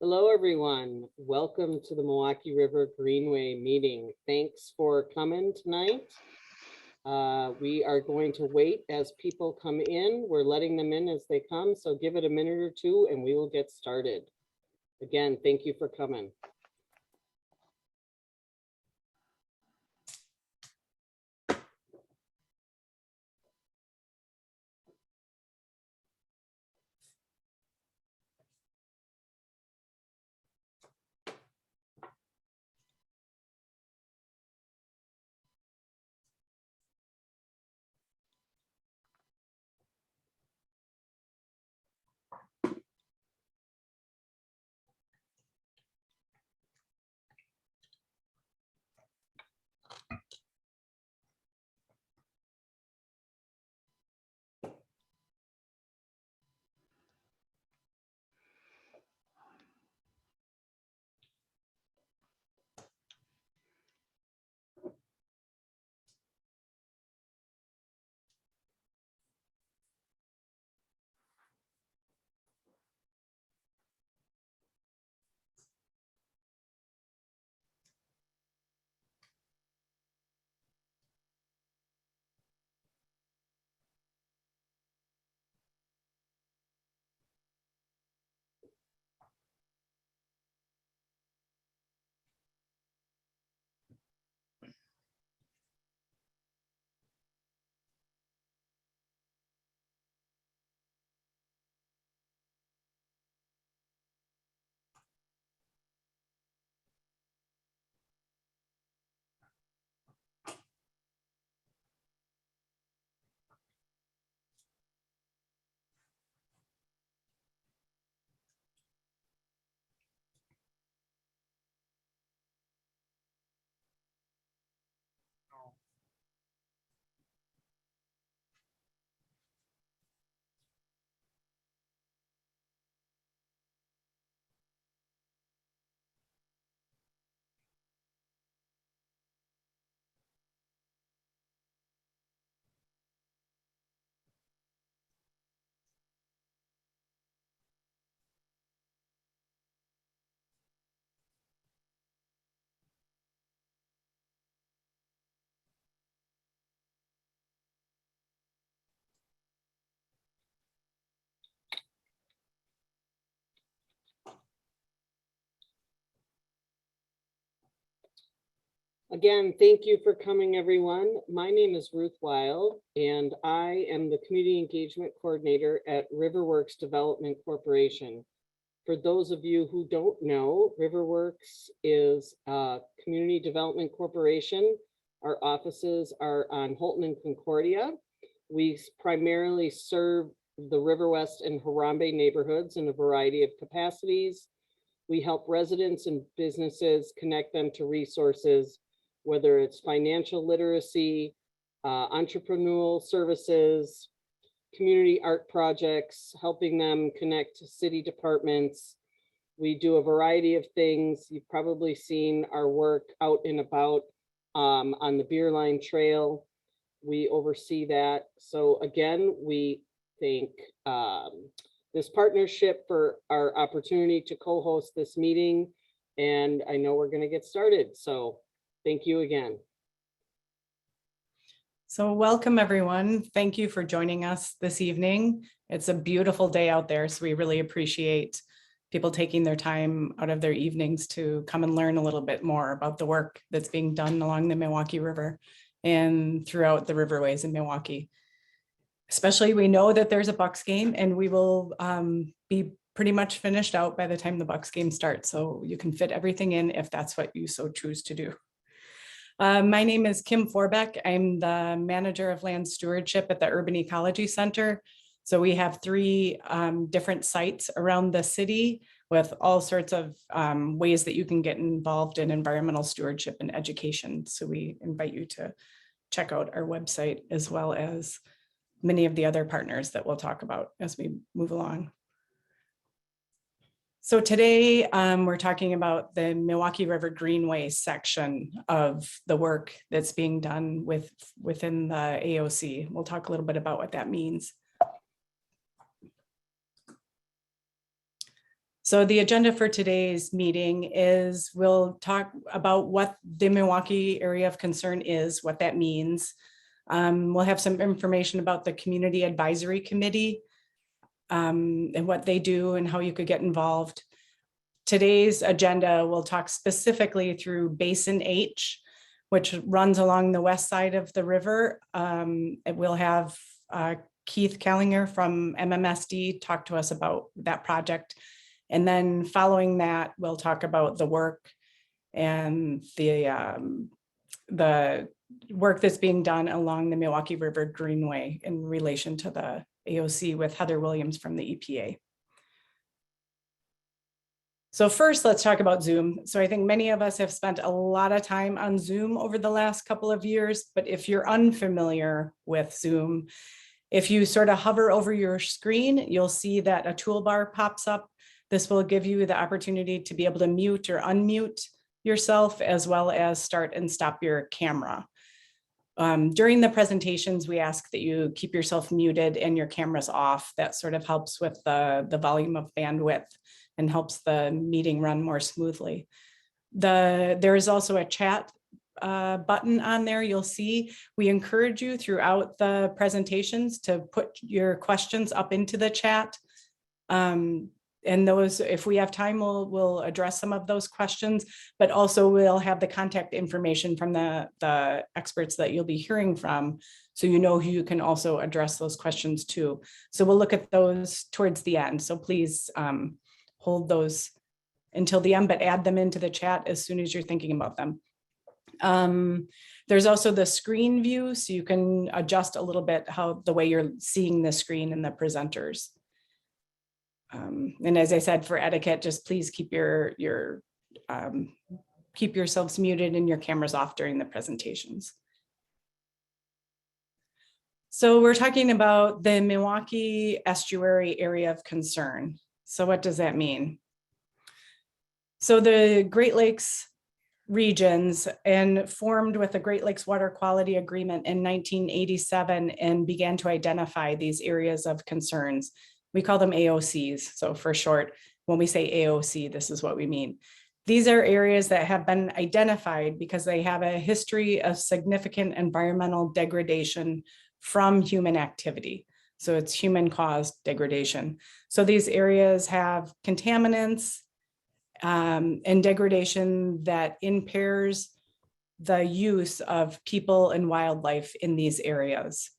Hello, everyone. Welcome to the Milwaukee River Greenway meeting. Thanks for coming tonight. We are going to wait as people come in. We're letting them in as they come, so give it a minute or two and we will get started. Again, thank you for coming. Again, thank you for coming, everyone. My name is Ruth Weil, and I am the Community Engagement Coordinator at Riverworks Development Corporation. For those of you who don't know, Riverworks is a community development corporation. Our offices are on Holton and Concordia. We primarily serve the River West and Harambe neighborhoods in a variety of capacities. We help residents and businesses connect them to resources, whether it's financial literacy, entrepreneurial services, community art projects, helping them connect to city departments. We do a variety of things. You've probably seen our work out and about on the Beer Line Trail. We oversee that. So again, we thank this partnership for our opportunity to co-host this meeting. And I know we're going to get started. So thank you again. So welcome, everyone. Thank you for joining us this evening. It's a beautiful day out there, so we really appreciate people taking their time out of their evenings to come and learn a little bit more about the work that's being done along the Milwaukee River and throughout the riverways in Milwaukee. Especially, we know that there's a Bucks game, and we will be pretty much finished out by the time the Bucks game starts, so you can fit everything in if that's what you so choose to do. My name is Kim Forbeck. I'm the manager of land stewardship at the Urban Ecology Center. So we have 3 different sites around the city with all sorts of ways that you can get involved in environmental stewardship and education. So we invite you to check out our website, as well as many of the other partners that we'll talk about as we move along. So today we're talking about the Milwaukee River Greenway section of the work that's being done within the AOC. We'll talk a little bit about what that means. So the agenda for today's meeting is we'll talk about what the Milwaukee area of concern is, what that means. We'll have some information about the Community Advisory Committee and what they do and how you could get involved. Today's agenda will talk specifically through Basin H, which runs along the west side of the river. It will have Keith Kellinger from MMSD talk to us about that project. And then following that, we'll talk about the work and the work that's being done along the Milwaukee River Greenway in relation to the AOC with Heather Williams from the EPA. So first, let's talk about Zoom. So I think many of us have spent a lot of time on Zoom over the last couple of years, but if you're unfamiliar with Zoom, if you sort of hover over your screen, you'll see that a toolbar pops up. This will give you the opportunity to be able to mute or unmute yourself, as well as start and stop your camera. During the presentations, we ask that you keep yourself muted and your cameras off. That sort of helps with the volume of bandwidth and helps the meeting run more smoothly. There is also a chat button on there. You'll see we encourage you throughout the presentations to put your questions up into the chat. And those, if we have time, we'll address some of those questions, but also we'll have the contact information from the experts that you'll be hearing from, so you know who you can also address those questions to. So we'll look at those towards the end. So please hold those until the end, but add them into the chat as soon as you're thinking about them. There's also the screen view, so you can adjust a little bit the way you're seeing the screen and the presenters. And as I said, for etiquette, just please keep keep yourselves muted and your cameras off during the presentations. So we're talking about the Milwaukee Estuary area of concern. So what does that mean? So the Great Lakes regions and formed with the Great Lakes Water Quality Agreement in 1987 and began to identify these areas of concerns. We call them AOCs. So for short, when we say AOC, this is what we mean. These are areas that have been identified because they have a history of significant environmental degradation from human activity. So it's human caused degradation. So these areas have contaminants and degradation that impairs the use of people and wildlife in these areas.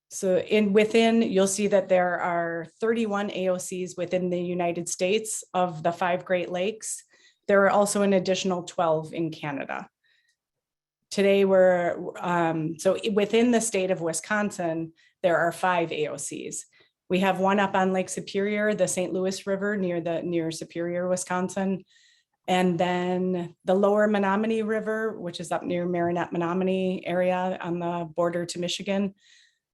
So within, you'll see that there are 31 AOCs within the United States of the 5 Great Lakes. There are also an additional 12 in Canada. Today so within the state of Wisconsin, there are 5 AOCs. We have one up on Lake Superior, the St. Louis River near Superior, Wisconsin. And then the lower Menominee River, which is up near Marinette, Menominee area on the border to Michigan.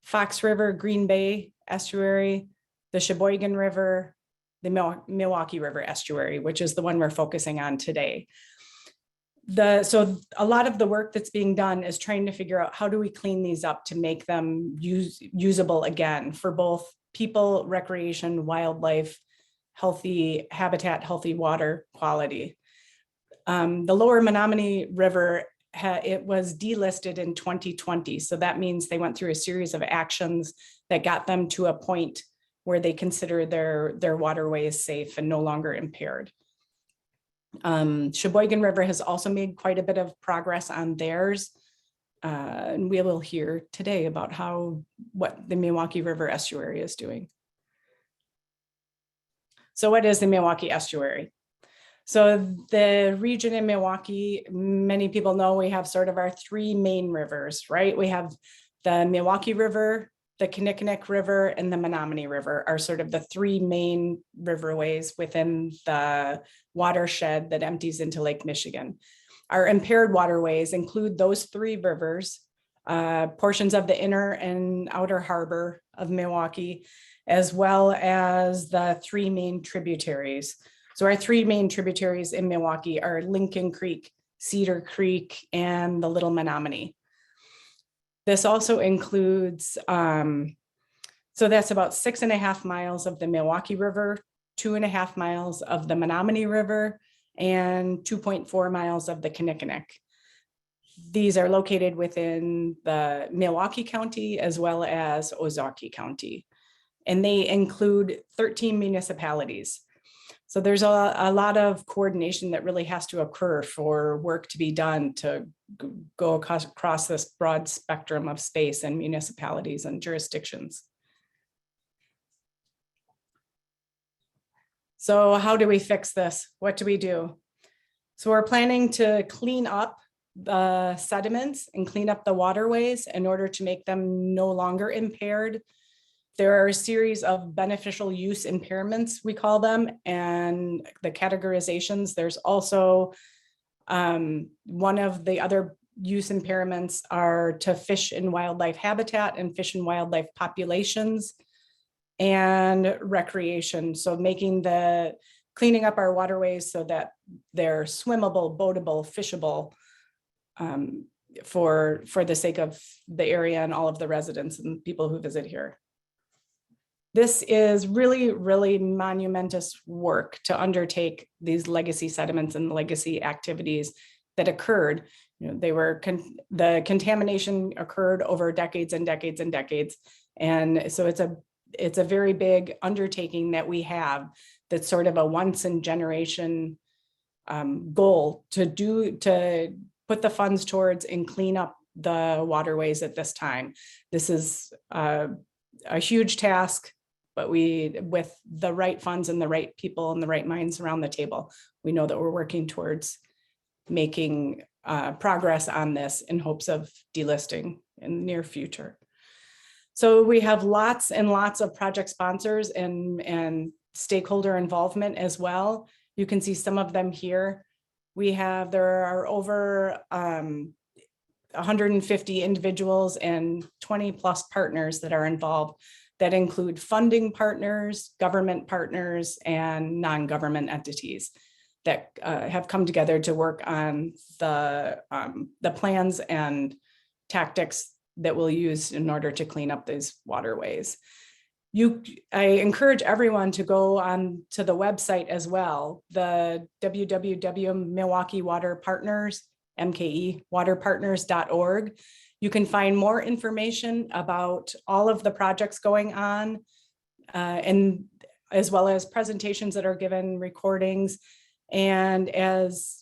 Fox River, Green Bay Estuary, the Sheboygan River, the Milwaukee River Estuary, which is the one we're focusing on today. So a lot of the work that's being done is trying to figure out how do we clean these up to make them usable again for both people, recreation, wildlife, healthy habitat, healthy water quality. The lower Menominee River, it was delisted in 2020. So that means they went through a series of actions that got them to a point where they consider their waterways safe and no longer impaired. Sheboygan River has also made quite a bit of progress on theirs. And we will hear today about what the Milwaukee River Estuary is doing. So what is the Milwaukee Estuary? So the region in Milwaukee, many people know we have sort of our 3 main rivers, right? We have the Milwaukee River, the Kinnickinnick River, and the Menominee River are sort of the 3 main riverways within the watershed that empties into Lake Michigan. Our impaired waterways include those 3 rivers, portions of the inner and outer harbor of Milwaukee, as well as the 3 main tributaries. So our 3 main tributaries in Milwaukee are Lincoln Creek, Cedar Creek, and the Little Menominee. This also includes, so that's about 6.5 miles of the Milwaukee River 2.5 miles of the Menominee River, and 2.4 miles of the Kinnickinnick. These are located within the Milwaukee County as well as Ozaukee County, and they include 13 municipalities. So there's a lot of coordination that really has to occur for work to be done to go across this broad spectrum of space and municipalities and jurisdictions. So how do we fix this? What do we do? So we're planning to clean up the sediments and clean up the waterways in order to make them no longer impaired. There are a series of beneficial use impairments, we call them, and the categorizations. There's also one of the other use impairments are to fish and wildlife habitat and fish and wildlife populations and recreation. So cleaning up our waterways so that they're swimmable, boatable, fishable, for the sake of the area and all of the residents and people who visit here. This is really, really monumentous work to undertake these legacy sediments and legacy activities that occurred. You know, the contamination occurred over decades and decades and decades. And so it's a very big undertaking that we have that's sort of a once in generation goal to put the funds towards and clean up the waterways at this time. This is a huge task, but with the right funds and the right people and the right minds around the table, we know that we're working towards making progress on this in hopes of delisting in the near future. So we have lots and lots of project sponsors and stakeholder involvement as well. You can see some of them here. There are over 150 individuals and 20 plus partners that are involved, that include funding partners, government partners, and non-government entities that have come together to work on the plans and tactics that we'll use in order to clean up these waterways. I encourage everyone to go on to the website as well, the www Milwaukee Water Partners, MKE waterpartners.org. You can find more information about all of the projects going on, and as well as presentations that are given, recordings, and as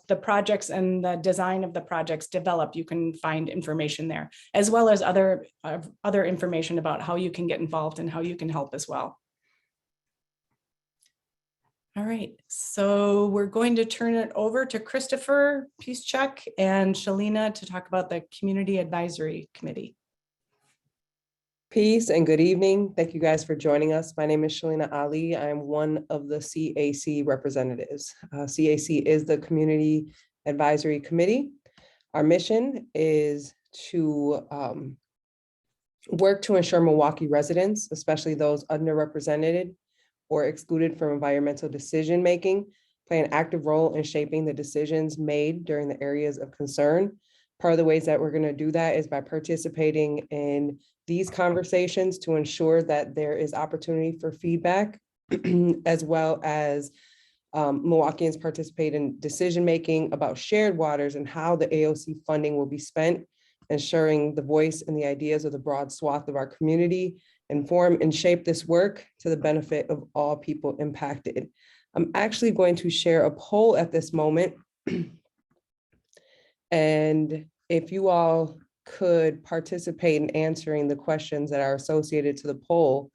the projects and the design of the projects develop, you can find information there, as well as other information about how you can get involved and how you can help as well. All right, so we're going to turn it over to Christopher Piszczek and Shalina to talk about the Community Advisory Committee. Peace and good evening. Thank you guys for joining us. My name is Shalina Ali. I am one of the CAC representatives. CAC is the Community Advisory Committee. Our mission is to work to ensure Milwaukee residents, especially those underrepresented or excluded from environmental decision-making, play an active role in shaping the decisions made during the areas of concern. Part of the ways that we're going to do that is by participating in these conversations to ensure that there is opportunity for feedback, as well as Milwaukeeans participate in decision-making about shared waters and how the AOC funding will be spent, ensuring the voice and the ideas of the broad swath of our community inform and shape this work to the benefit of all people impacted. I'm actually going to share a poll at this moment. And if you all could participate in answering the questions that are associated to the poll.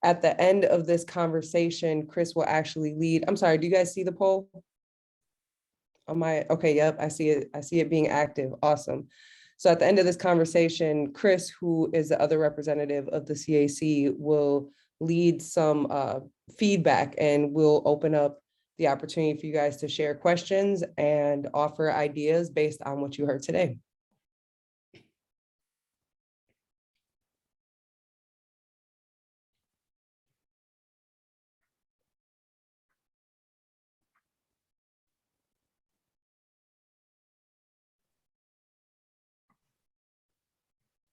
At the end of this conversation, Chris will actually lead. I'm sorry, do you guys see the poll? Okay, yep, I see it. I see it being active. Awesome. So at the end of this conversation, Chris, who is the other representative of the CAC, will lead some feedback, and we'll open up the opportunity for you guys to share questions and offer ideas based on what you heard today.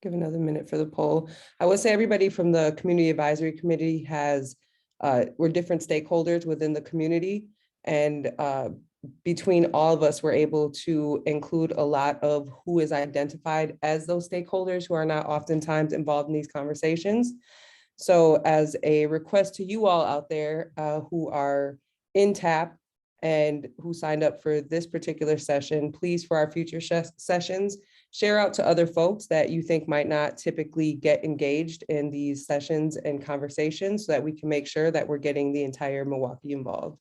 Give another minute for the poll. I would say everybody from the Community Advisory Committee has we're different stakeholders within the community, and between all of us, we're able to include a lot of who is identified as those stakeholders who are not oftentimes involved in these conversations. So as a request to you all out there who are in TAP and who signed up for this particular session, please, for our future sessions, share out to other folks that you think might not typically get engaged in these sessions and conversations, so that we can make sure that we're getting the entire Milwaukee involved.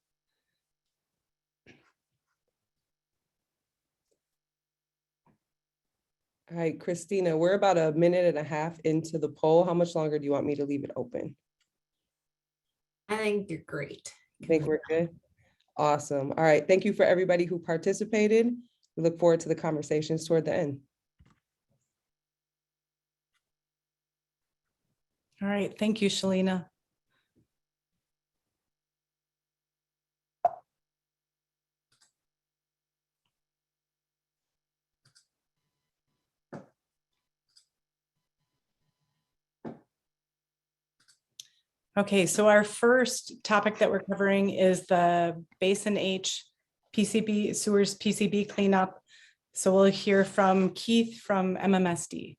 All right, Christina, we're about a minute and a half into the poll. How much longer do you want me to leave it open? I think you're great. I think we're good. Awesome. All right. Thank you for everybody who participated. We look forward to the conversations toward the end. All right, thank you, Shalina. Okay, so our first topic that we're covering is the Basin H PCB sewers PCB cleanup. So we'll hear from Keith from MMSD.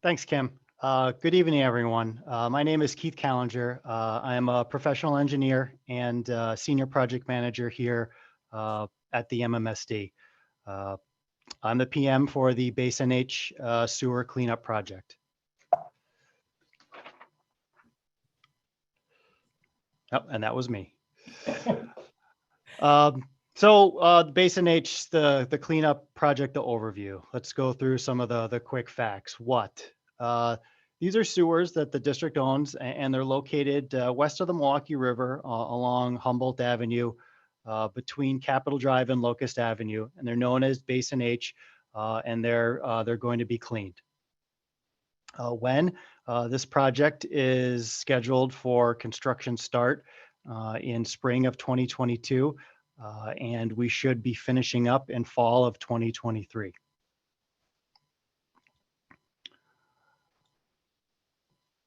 Thanks, Kim. Good evening, everyone. My name is Keith Callinger. I am a professional engineer and senior project manager here at the MMSD. I'm the PM for the Basin H sewer cleanup project. Oh, and that was me. The Basin H, the cleanup project, the overview. Let's go through some of the quick facts. These are sewers that the district owns, and they're located west of the Milwaukee River along Humboldt Avenue, between Capitol Drive and Locust Avenue, and they're known as Basin H, and they're going to be cleaned. When this project is scheduled for construction start in spring of 2022, and we should be finishing up in fall of 2023.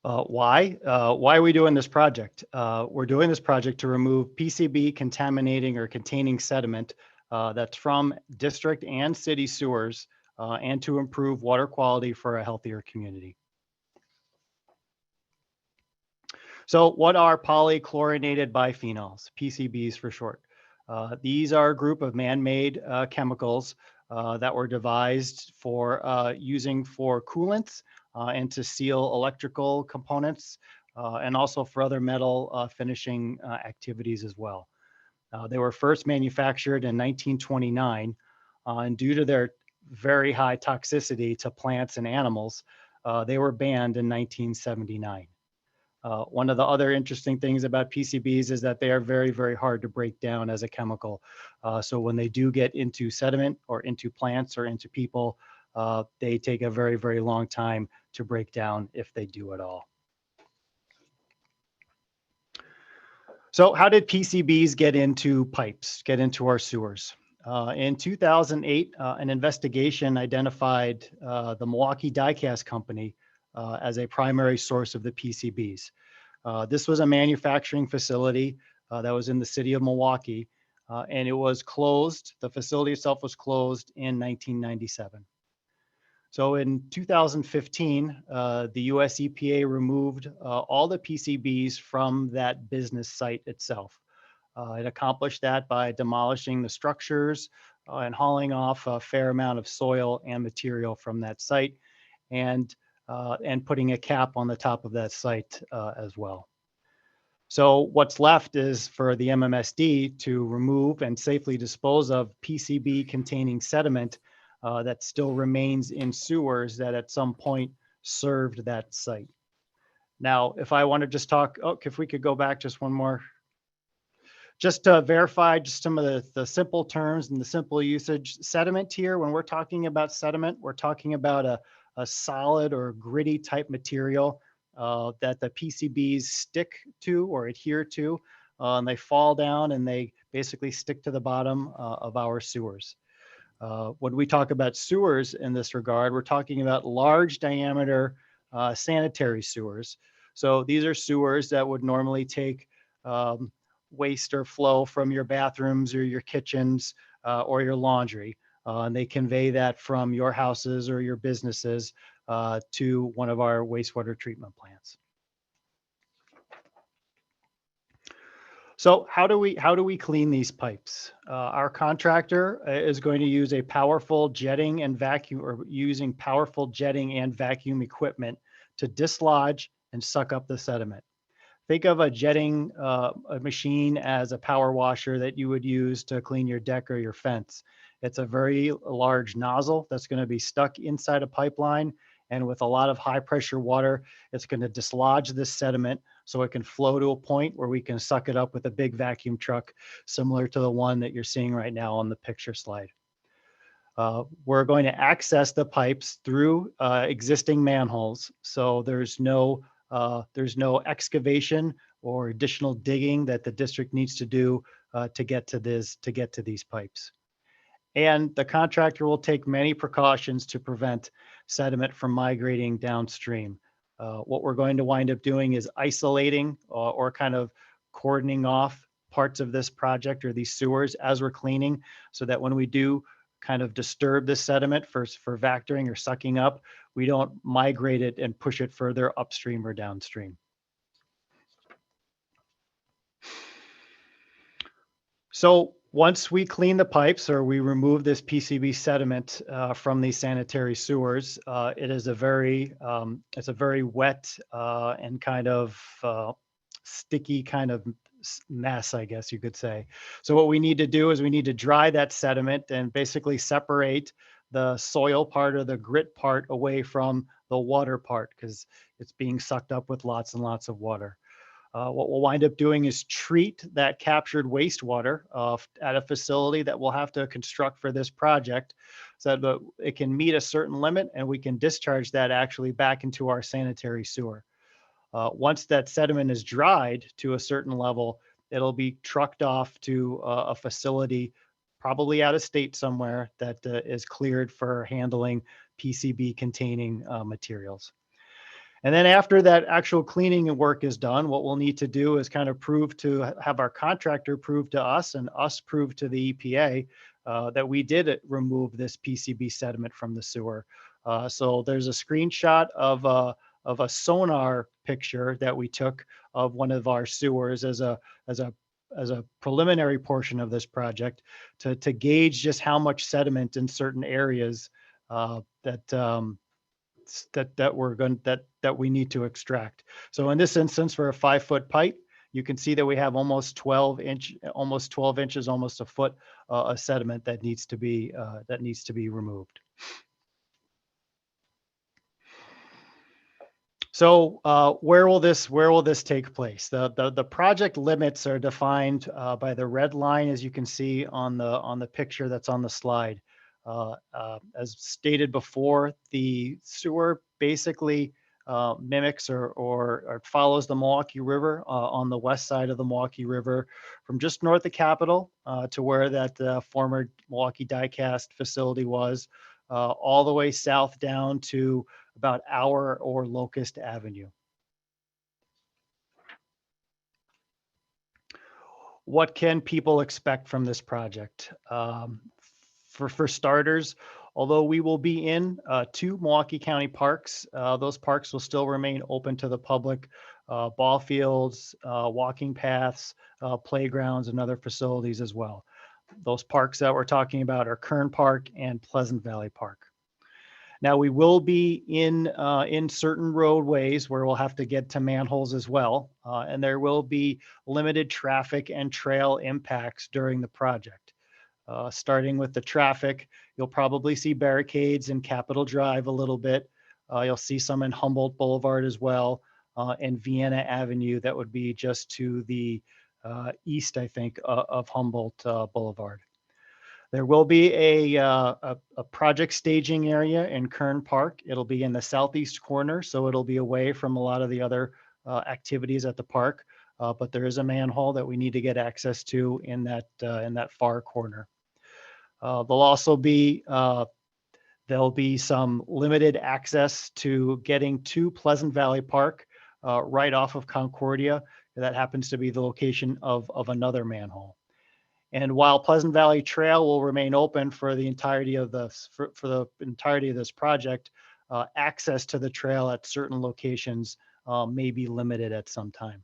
Why are we doing this project? We're doing this project to remove PCB contaminating or containing sediment that's from district and city sewers, and to improve water quality for a healthier community. So what are polychlorinated biphenyls, PCBs for short? These are a group of man-made chemicals that were devised for using for coolants and to seal electrical components, and also for other metal finishing activities as well. They were first manufactured in 1929, and due to their very high toxicity to plants and animals, they were banned in 1979. One of the other interesting things about PCBs is that they are very, very hard to break down as a chemical. So when they do get into sediment or into plants or into people, they take a very, very long time to break down, if they do at all. So how did PCBs get into pipes, get into our sewers? In 2008, an investigation identified the Milwaukee Die-Cast Company as a primary source of the PCBs. This was a manufacturing facility that was in the city of Milwaukee, and it was closed. The facility itself was closed in 1997. So in 2015, the US EPA removed all the PCBs from that business site itself. It accomplished that by demolishing the structures and hauling off a fair amount of soil and material from that site, and putting a cap on the top of that site as well. So what's left is for the MMSD to remove and safely dispose of PCB containing sediment that still remains in sewers that at some point served that site. Now, if I want to just talk, if we could go back just one more, just to verify just some of the simple terms and the simple usage. Sediment here, when we're talking about sediment, we're talking about a solid or gritty type material that the PCBs stick to or adhere to, and they fall down and they basically stick to the bottom of our sewers. When we talk about sewers in this regard, we're talking about large diameter sanitary sewers, So these are sewers that would normally take waste or flow from your bathrooms or your kitchens or your laundry. And they convey that from your houses or your businesses to one of our wastewater treatment plants. So how do we clean these pipes? Our contractor is going to use a powerful jetting and vacuum, or using powerful jetting and vacuum equipment to dislodge and suck up the sediment. Think of a jetting a machine as a power washer that you would use to clean your deck or your fence. It's a very large nozzle that's going to be stuck inside a pipeline, and with a lot of high pressure water, it's going to dislodge this sediment so it can flow to a point where we can suck it up with a big vacuum truck, similar to the one that you're seeing right now on the picture slide. We're going to access the pipes through existing manholes, so there's no excavation or additional digging that the district needs to do to get to these pipes. And the contractor will take many precautions to prevent sediment from migrating downstream. What we're going to wind up doing is isolating or kind of cordoning off parts of this project or these sewers as we're cleaning, so that when we do kind of disturb the sediment for vectoring or sucking up, we don't migrate it and push it further upstream or downstream. So once we clean the pipes or we remove this PCB sediment from these sanitary sewers, it is a very wet and kind of sticky kind of mess, I guess you could say. So what we need to do is we need to dry that sediment and basically separate the soil part or the grit part away from the water part, because it's being sucked up with lots and lots of water. What we'll wind up doing is treat that captured wastewater at a facility that we'll have to construct for this project, so that it can meet a certain limit and we can discharge that actually back into our sanitary sewer. Once that sediment is dried to a certain level, it'll be trucked off to a facility, probably out of state somewhere, that is cleared for handling PCB containing materials. And then after that actual cleaning and work is done, what we'll need to do is kind of have our contractor prove to us and us prove to the EPA that we did remove this PCB sediment from the sewer. So there's a screenshot of a sonar picture that we took of one of our sewers as a preliminary portion of this project to gauge just how much sediment in certain areas that we need to extract. So in this instance, for a 5-foot pipe, you can see that we have almost 12 inches, almost a foot of sediment that needs to be removed. So where will this take place? The project limits are defined by the red line, as you can see on the picture that's on the slide. As stated before, the sewer basically mimics or follows the Milwaukee River on the west side of the Milwaukee River, from just north of Capitol to where that former Milwaukee die-cast facility was, all the way south down to about our or Locust Avenue. What can people expect from this project? For starters, although we will be in 2 Milwaukee County parks, those parks will still remain open to the public, ball fields, walking paths, playgrounds, and other facilities as well. Those parks that we're talking about are Kern Park and Pleasant Valley Park. Now, we will be in certain roadways where we'll have to get to manholes as well, and there will be limited traffic and trail impacts during the project. Starting with the traffic, you'll probably see barricades in Capitol Drive a little bit. You'll see some in Humboldt Boulevard as well, and Vienna Avenue, that would be just to the east, I think, of Humboldt Boulevard. There will be a project staging area in Kern Park. It'll be in the southeast corner, so it'll be away from a lot of the other activities at the park. But there is a manhole that we need to get access to in that far corner. There'll be some limited access to getting to Pleasant Valley Park right off of Concordia. That happens to be the location of another manhole. And while Pleasant Valley Trail will remain open for the entirety of the entirety of this project, access to the trail at certain locations may be limited at some time.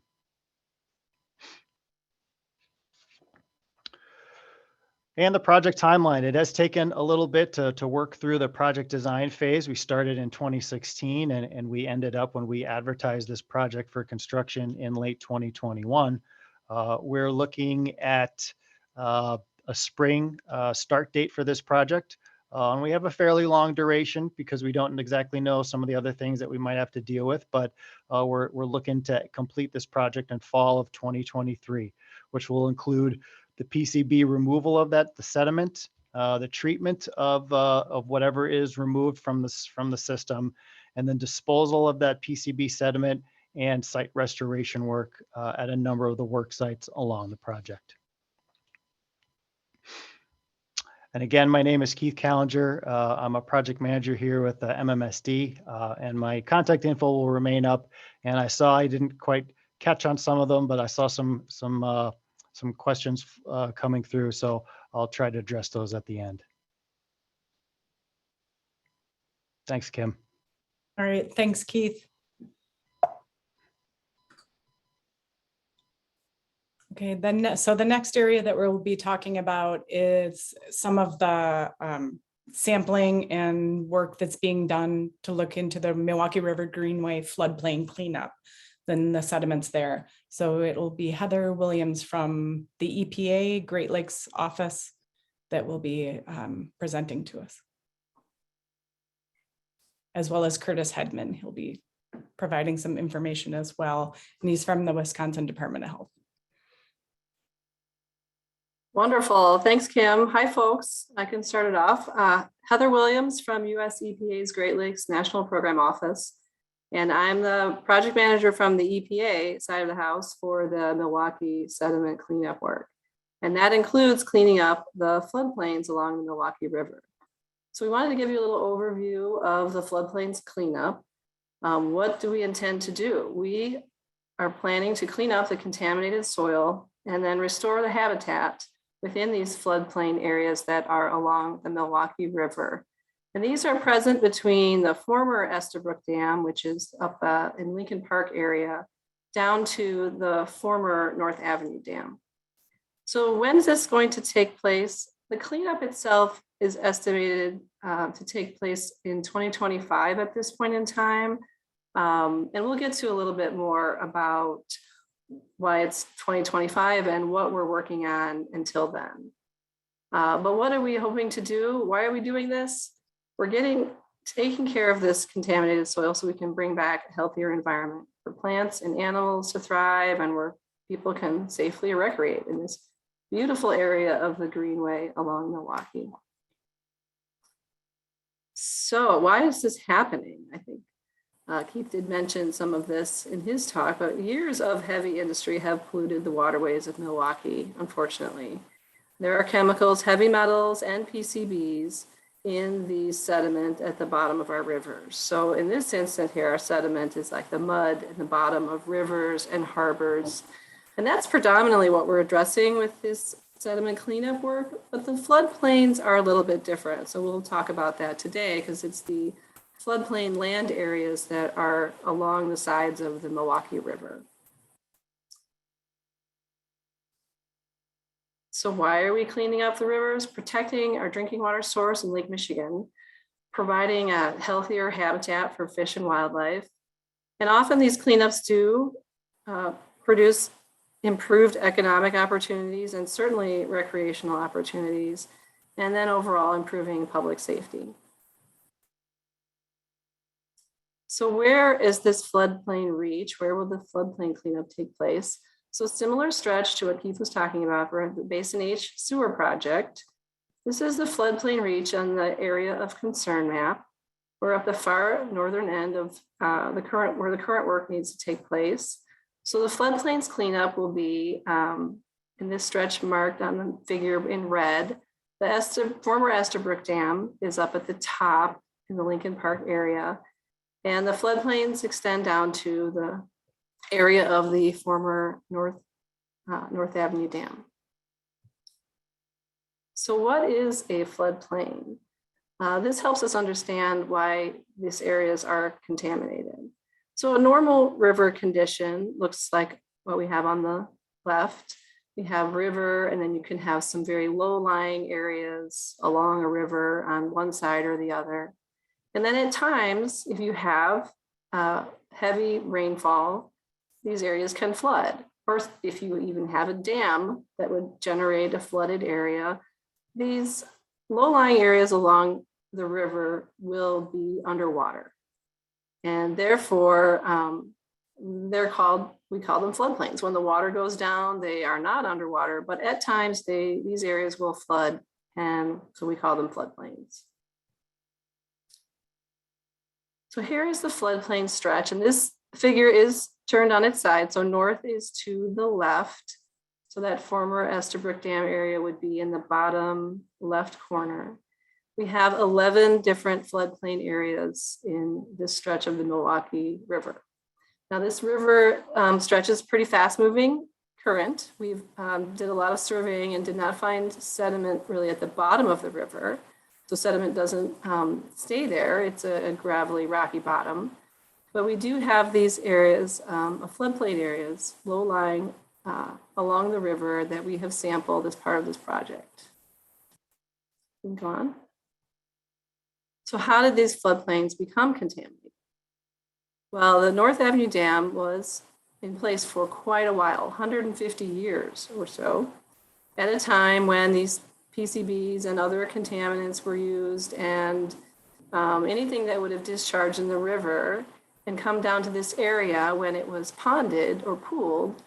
And the project timeline, it has taken a little bit to work through the project design phase. We started in 2016 and we ended up, when we advertised this project for construction in late 2021, we're looking at a spring start date for this project. And we have a fairly long duration because we don't exactly know some of the other things that we might have to deal with, but we're looking to complete this project in fall of 2023, which will include the PCB removal of the sediment, the treatment of whatever is removed from the system, and then disposal of that PCB sediment and site restoration work at a number of the work sites along the project. And again, my name is Keith Callinger. I'm a project manager here with MMSD, and my contact info will remain up. And I saw I didn't quite catch on some of them, but I saw some questions coming through, so I'll try to address those at the end. Thanks, Kim. All right, thanks, Keith. Okay, then so the next area that we'll be talking about is some of the sampling and work that's being done to look into the Milwaukee River Greenway floodplain cleanup, then the sediments there. So it will be Heather Williams from the EPA Great Lakes office that will be presenting to us, as well as Curtis Hedman. He'll be providing some information as well, and he's from the Wisconsin Department of Health. Wonderful. Thanks, Kim. Hi, folks. I can start it off. Heather Williams from US EPA's Great Lakes National Program Office. And I'm the project manager from the EPA side of the house for the Milwaukee sediment cleanup work. And that includes cleaning up the floodplains along the Milwaukee River. So we wanted to give you a little overview of the floodplains cleanup. What do we intend to do? We are planning to clean up the contaminated soil and then restore the habitat within these floodplain areas that are along the Milwaukee River. And these are present between the former Estabrook Dam, which is up in Lincoln Park area, down to the former North Avenue Dam. So when is this going to take place? The cleanup itself is estimated to take place in 2025 at this point in time. And we'll get to a little bit more about why it's 2025 and what we're working on until then. But what are we hoping to do? Why are we doing this? We're taking care of this contaminated soil so we can bring back a healthier environment for plants and animals to thrive, and where people can safely recreate in this beautiful area of the Greenway along Milwaukee. So why is this happening? I think Keith did mention some of this in his talk, but years of heavy industry have polluted the waterways of Milwaukee, unfortunately. There are chemicals, heavy metals, and PCBs in the sediment at the bottom of our rivers. So in this instance here, our sediment is like the mud in the bottom of rivers and harbors. And that's predominantly what we're addressing with this sediment cleanup work, but the floodplains are a little bit different. So we'll talk about that today because it's the floodplain land areas that are along the sides of the Milwaukee River. So why are we cleaning up the rivers? Protecting our drinking water source in Lake Michigan, providing a healthier habitat for fish and wildlife. And often these cleanups do produce improved economic opportunities and certainly recreational opportunities, and then overall improving public safety. So where is this floodplain reach? Where will the floodplain cleanup take place? So similar stretch to what Keith was talking about for the Basin H sewer project. This is the floodplain reach on the area of concern map. We're up the far northern end of where the current work needs to take place. So the floodplains cleanup will be in this stretch marked on the figure in red. The former Estabrook Dam is up at the top in the Lincoln Park area. And the floodplains extend down to the area of the former North Avenue Dam. So what is a floodplain? This helps us understand why these areas are contaminated. So a normal river condition looks like what we have on the left. You have river, and then you can have some very low-lying areas along a river on one side or the other. And then at times, if you have heavy rainfall, these areas can flood. Or if you even have a dam that would generate a flooded area, these low-lying areas along the river will be underwater. And therefore, we call them floodplains. When the water goes down, they are not underwater, but at times these areas will flood, and so we call them floodplains. So here is the floodplain stretch, and this figure is turned on its side. So north is to the left. So that former Estabrook Dam area would be in the bottom left corner. We have 11 different floodplain areas in this stretch of the Milwaukee River. Now this river stretch is pretty fast moving current. We've did a lot of surveying and did not find sediment really at the bottom of the river. So sediment doesn't stay there. It's a gravelly, rocky bottom. But we do have these areas of floodplain areas, low-lying along the river that we have sampled as part of this project. Go on. So how did these floodplains become contaminated? Well, the North Avenue Dam was in place for quite a while, 150 years or so, at a time when these PCBs and other contaminants were used, and anything that would have discharged in the river and come down to this area when it was ponded or pooled,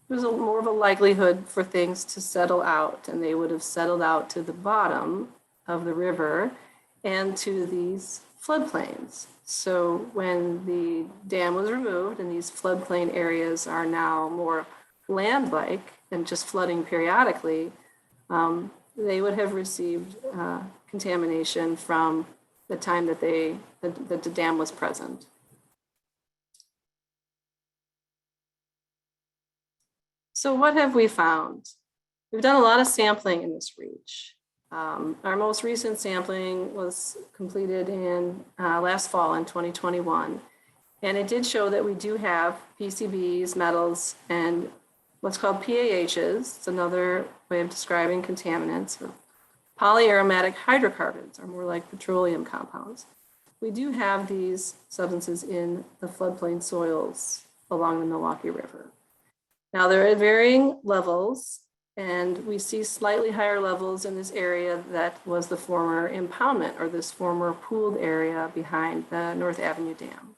there was more of a likelihood for things to settle out, and they would have settled out to the bottom of the river and to these floodplains. So when the dam was removed and these floodplain areas are now more land-like and just flooding periodically, they would have received contamination from the time that the dam was present. So what have we found? We've done a lot of sampling in this reach. Our most recent sampling was completed in last fall in 2021. And it did show that we do have PCBs, metals, and what's called PAHs. It's another way of describing contaminants. Polyaromatic hydrocarbons are more like petroleum compounds. We do have these substances in the floodplain soils along the Milwaukee River. Now they're at varying levels, and we see slightly higher levels in this area that was the former impoundment, or this former pooled area behind the North Avenue Dam.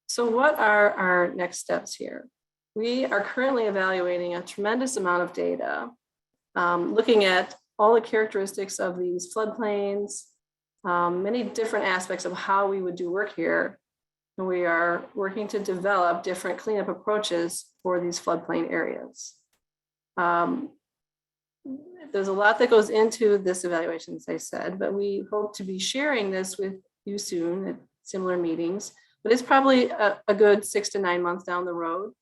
So what are our next steps here? We are currently evaluating a tremendous amount of data, looking at all the characteristics of these floodplains, many different aspects of how we would do work here. And we are working to develop different cleanup approaches for these floodplain areas. There's a lot that goes into this evaluation, as I said, but we hope to be sharing this with you soon at similar meetings. But it's probably a good 6 to 9 months down the road.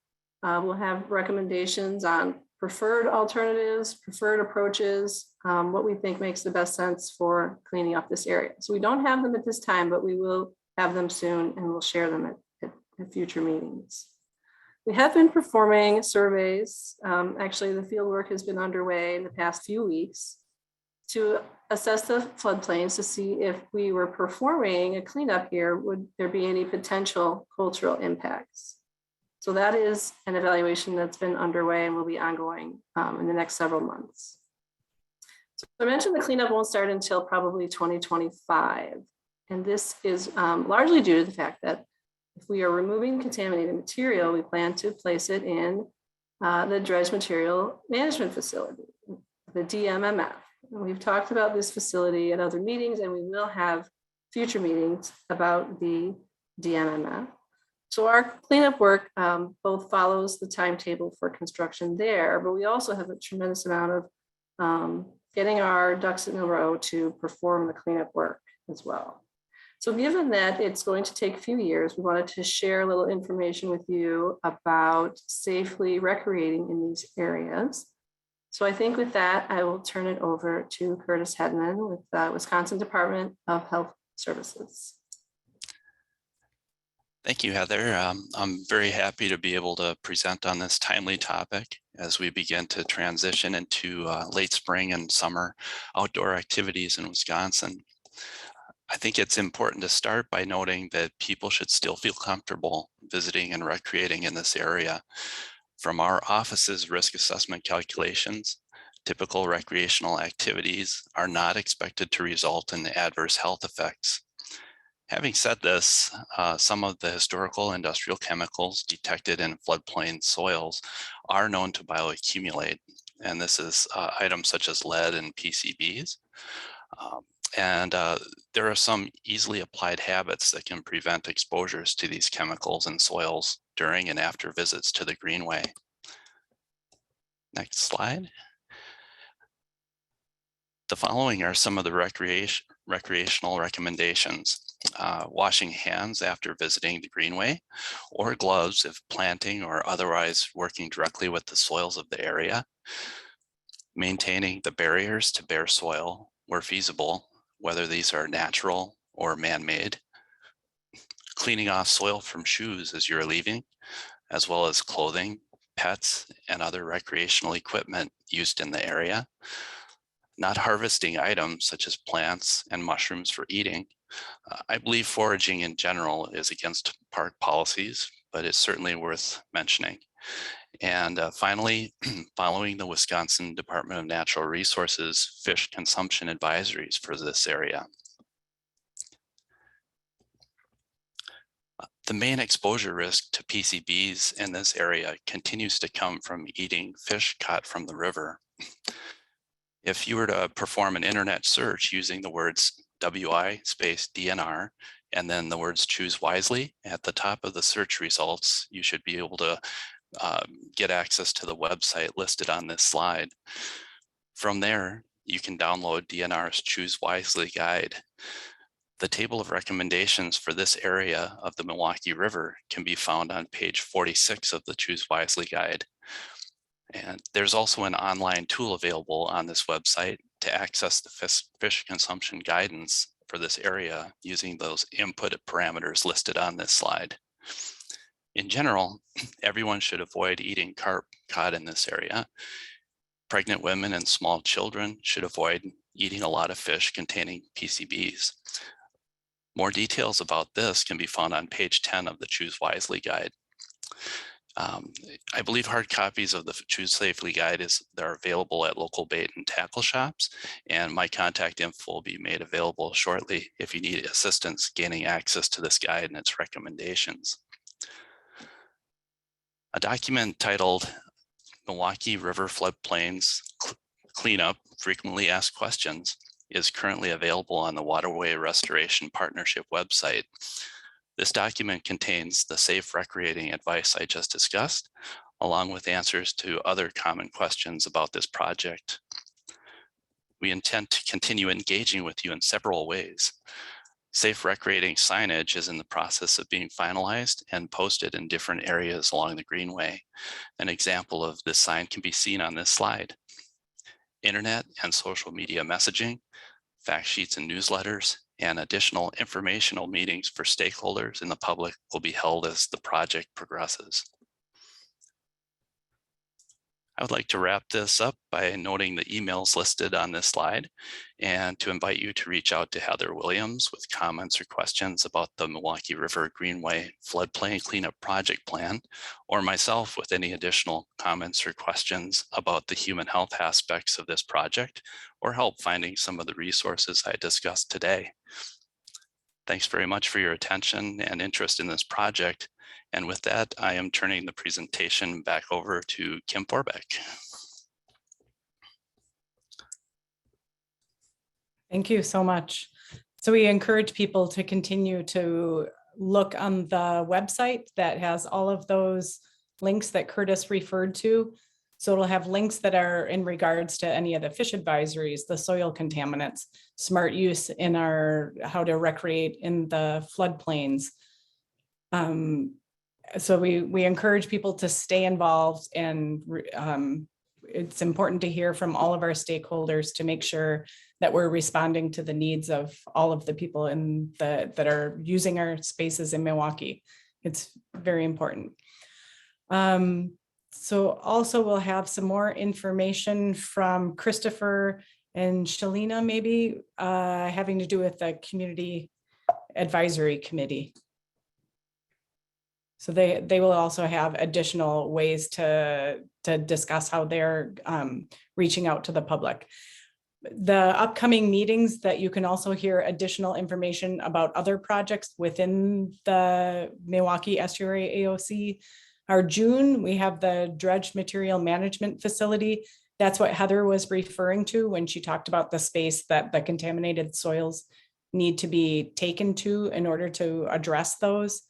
We'll have recommendations on preferred alternatives, preferred approaches, what we think makes the best sense for cleaning up this area. So we don't have them at this time, but we will have them soon, and we'll share them at future meetings. We have been performing surveys. Actually, the field work has been underway in the past few weeks to assess the floodplains to see if we were performing a cleanup here, would there be any potential cultural impacts? So that is an evaluation that's been underway and will be ongoing in the next several months. So I mentioned the cleanup won't start until probably 2025. And this is largely due to the fact that if we are removing contaminated material, we plan to place it in the dredge material management facility, the DMMF. And we've talked about this facility at other meetings, and we will have future meetings about the DMMF. So our cleanup work both follows the timetable for construction there, but we also have a tremendous amount of getting our ducks in a row to perform the cleanup work as well. So given that it's going to take a few years, we wanted to share a little information with you about safely recreating in these areas. So I think with that, I will turn it over to Curtis Hedman with the Wisconsin Department of Health Services. Thank you, Heather. I'm very happy to be able to present on this timely topic as we begin to transition into late spring and summer outdoor activities in Wisconsin. I think it's important to start by noting that people should still feel comfortable visiting and recreating in this area. From our office's risk assessment calculations, typical recreational activities are not expected to result in adverse health effects. Having said this, some of the historical industrial chemicals detected in floodplain soils are known to bioaccumulate, and this is items such as lead and PCBs. There are some easily applied habits that can prevent exposures to these chemicals in soils during and after visits to the Greenway. Next slide. The following are some of the recreational recommendations. Washing hands after visiting the Greenway, or gloves if planting or otherwise working directly with the soils of the area. Maintaining the barriers to bare soil where feasible, whether these are natural or man-made. Cleaning off soil from shoes as you're leaving, as well as clothing, pets, and other recreational equipment used in the area. Not harvesting items such as plants and mushrooms for eating. I believe foraging in general is against park policies, but it's certainly worth mentioning. And finally, following the Wisconsin Department of Natural Resources fish consumption advisories for this area. The main exposure risk to PCBs in this area continues to come from eating fish caught from the river. If you were to perform an internet search using the words WI space DNR and then the words choose wisely at the top of the search results, you should be able to get access to the website listed on this slide. From there, you can download DNR's Choose Wisely guide. The table of recommendations for this area of the Milwaukee River can be found on page 46 of the Choose Wisely guide. And there's also an online tool available on this website to access the fish consumption guidance for this area using those input parameters listed on this slide. In general, everyone should avoid eating carp caught in this area. Pregnant women and small children should avoid eating a lot of fish containing PCBs. More details about this can be found on page 10 of the Choose Wisely guide. I believe hard copies of the Choose Safely guide are available at local bait and tackle shops, and my contact info will be made available shortly if you need assistance gaining access to this guide and its recommendations. A document titled Milwaukee River Floodplains Cleanup Frequently Asked Questions is currently available on the Waterway Restoration Partnership website. This document contains the safe recreating advice I just discussed, along with answers to other common questions about this project. We intend to continue engaging with you in several ways. Safe recreating signage is in the process of being finalized and posted in different areas along the Greenway. An example of this sign can be seen on this slide. Internet and social media messaging, fact sheets and newsletters, and additional informational meetings for stakeholders and the public will be held as the project progresses. I would like to wrap this up by noting the emails listed on this slide and to invite you to reach out to Heather Williams with comments or questions about the Milwaukee River Greenway Floodplain Cleanup Project Plan, or myself with any additional comments or questions about the human health aspects of this project, or help finding some of the resources I discussed today. Thanks very much for your attention and interest in this project. And with that, I am turning the presentation back over to Kim Forbeck. Thank you so much. So we encourage people to continue to look on the website that has all of those links that Curtis referred to. So it'll have links that are in regards to any of the fish advisories, the soil contaminants, smart use in our, how to recreate in the floodplains. So we encourage people to stay involved, and it's important to hear from all of our stakeholders to make sure that we're responding to the needs of all of the people that are using our spaces in Milwaukee. It's very important. So also we'll have some more information from Christopher and Shalina, maybe having to do with the Community Advisory Committee. So they will also have additional ways to discuss how they're reaching out to the public. The upcoming meetings that you can also hear additional information about other projects within the Milwaukee Estuary AOC. Our June, we have the dredge material management facility. That's what Heather was referring to when she talked about the space that the contaminated soils need to be taken to in order to address those.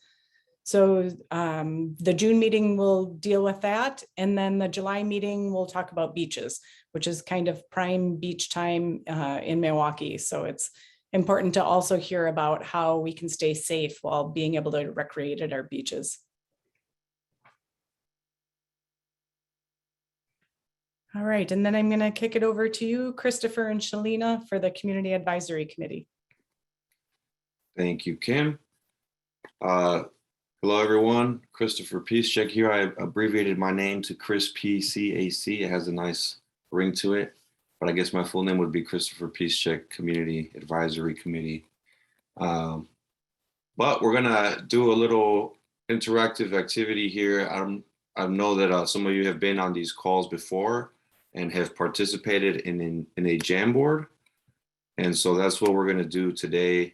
So the June meeting will deal with that. And then the July meeting, we'll talk about beaches, which is kind of prime beach time in Milwaukee. So it's important to also hear about how we can stay safe while being able to recreate at our beaches. All right, and then I'm going to kick it over to you, Christopher and Shalina, for the Community Advisory Committee. Thank you, Kim. Hello, everyone. Christopher Peacecheck here. I abbreviated my name to Chris PCAC. It has a nice ring to it, but I guess my full name would be Christopher Peacecheck Community Advisory Committee. But we're gonna do a little interactive activity here. I know that some of you have been on these calls before and have participated in a Jamboard. And so that's what we're gonna do today.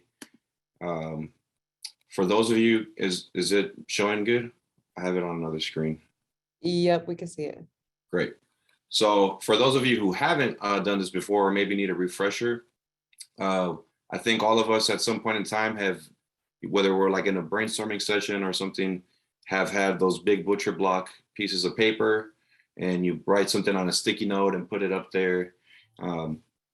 For those of you, is it showing good? I have it on another screen. Yep, we can see it. Great. So for those of you who haven't done this before or maybe need a refresher, I think all of us at some point in time have, whether we're like in a brainstorming session or something, have had those big butcher block pieces of paper and you write something on a sticky note and put it up there.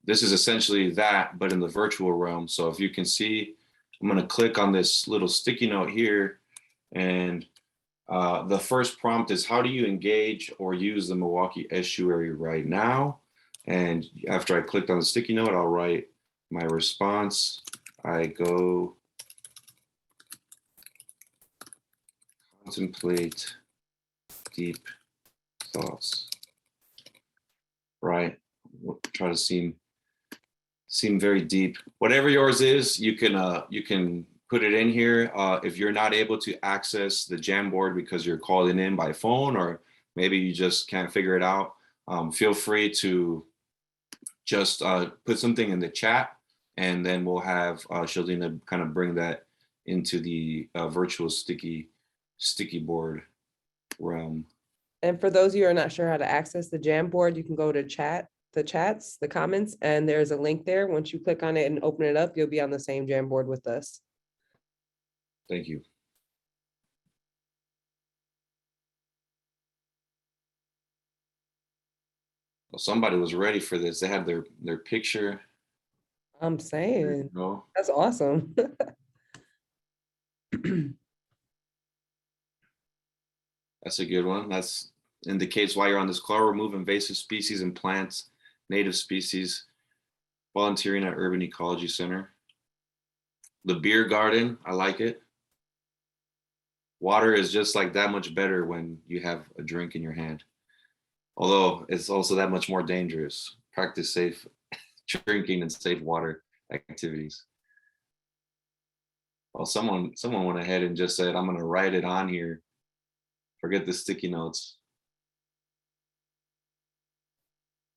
This is essentially that, but in the virtual realm. So if you can see, I'm going to click on this little sticky note here. And the first prompt is, how do you engage or use the Milwaukee Estuary right now? And after I clicked on the sticky note, I'll write my response. I go contemplate deep thoughts. Right? We'll try to seem very deep. Whatever yours is, you can put it in here. If you're not able to access the Jamboard because you're calling in by phone, or maybe you just can't figure it out, feel free to just put something in the chat, and then we'll have Shalina kind of bring that into the virtual sticky board realm. And for those of you who are not sure how to access the Jamboard, you can go to the comments, and there's a link there. Once you click on it and open it up, you'll be on the same Jamboard with us. Thank you. Well, somebody was ready for this. They had their picture. I'm saying, No. that's awesome. That's a good one. That's indicates why you're on this call. Remove invasive species and plants, native species, volunteering at Urban Ecology Center. The beer garden, I like it. Water is just like that much better when you have a drink in your hand. Although it's also that much more dangerous. Practice safe drinking and safe water activities. Well, someone went ahead and just said, I'm gonna write it on here. Forget the sticky notes.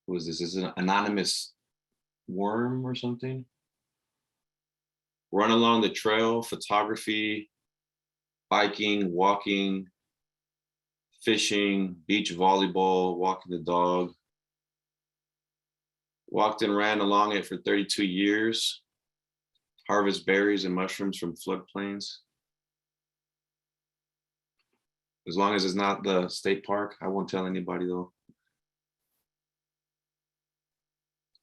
Who is this? Is it an anonymous worm or something? Run along the trail, photography, biking, walking, fishing, beach volleyball, walking the dog. Walked and ran along it for 32 years. Harvest berries and mushrooms from floodplains. As long as it's not the state park, I won't tell anybody though.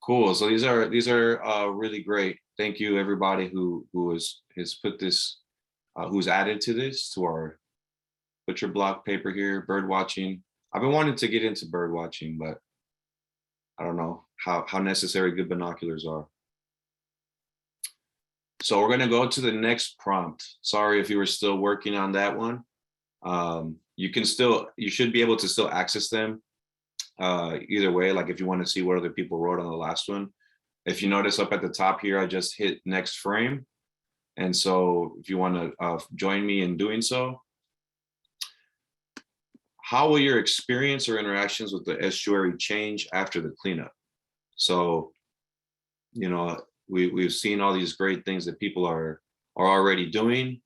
Cool. So these are really great. Thank you, everybody has put this, who's added to this, to our butcher block paper here, bird watching. I've been wanting to get into bird watching, but I don't know how necessary good binoculars are. So we're gonna go to the next prompt. Sorry if you were still working on that one. You should be able to still access them either way, like if you want to see what other people wrote on the last one. If you notice up at the top here, I just hit next frame. And so if you want to join me in doing so, how will your experience or interactions with the estuary change after the cleanup? So, we've seen all these great things that people are already doing,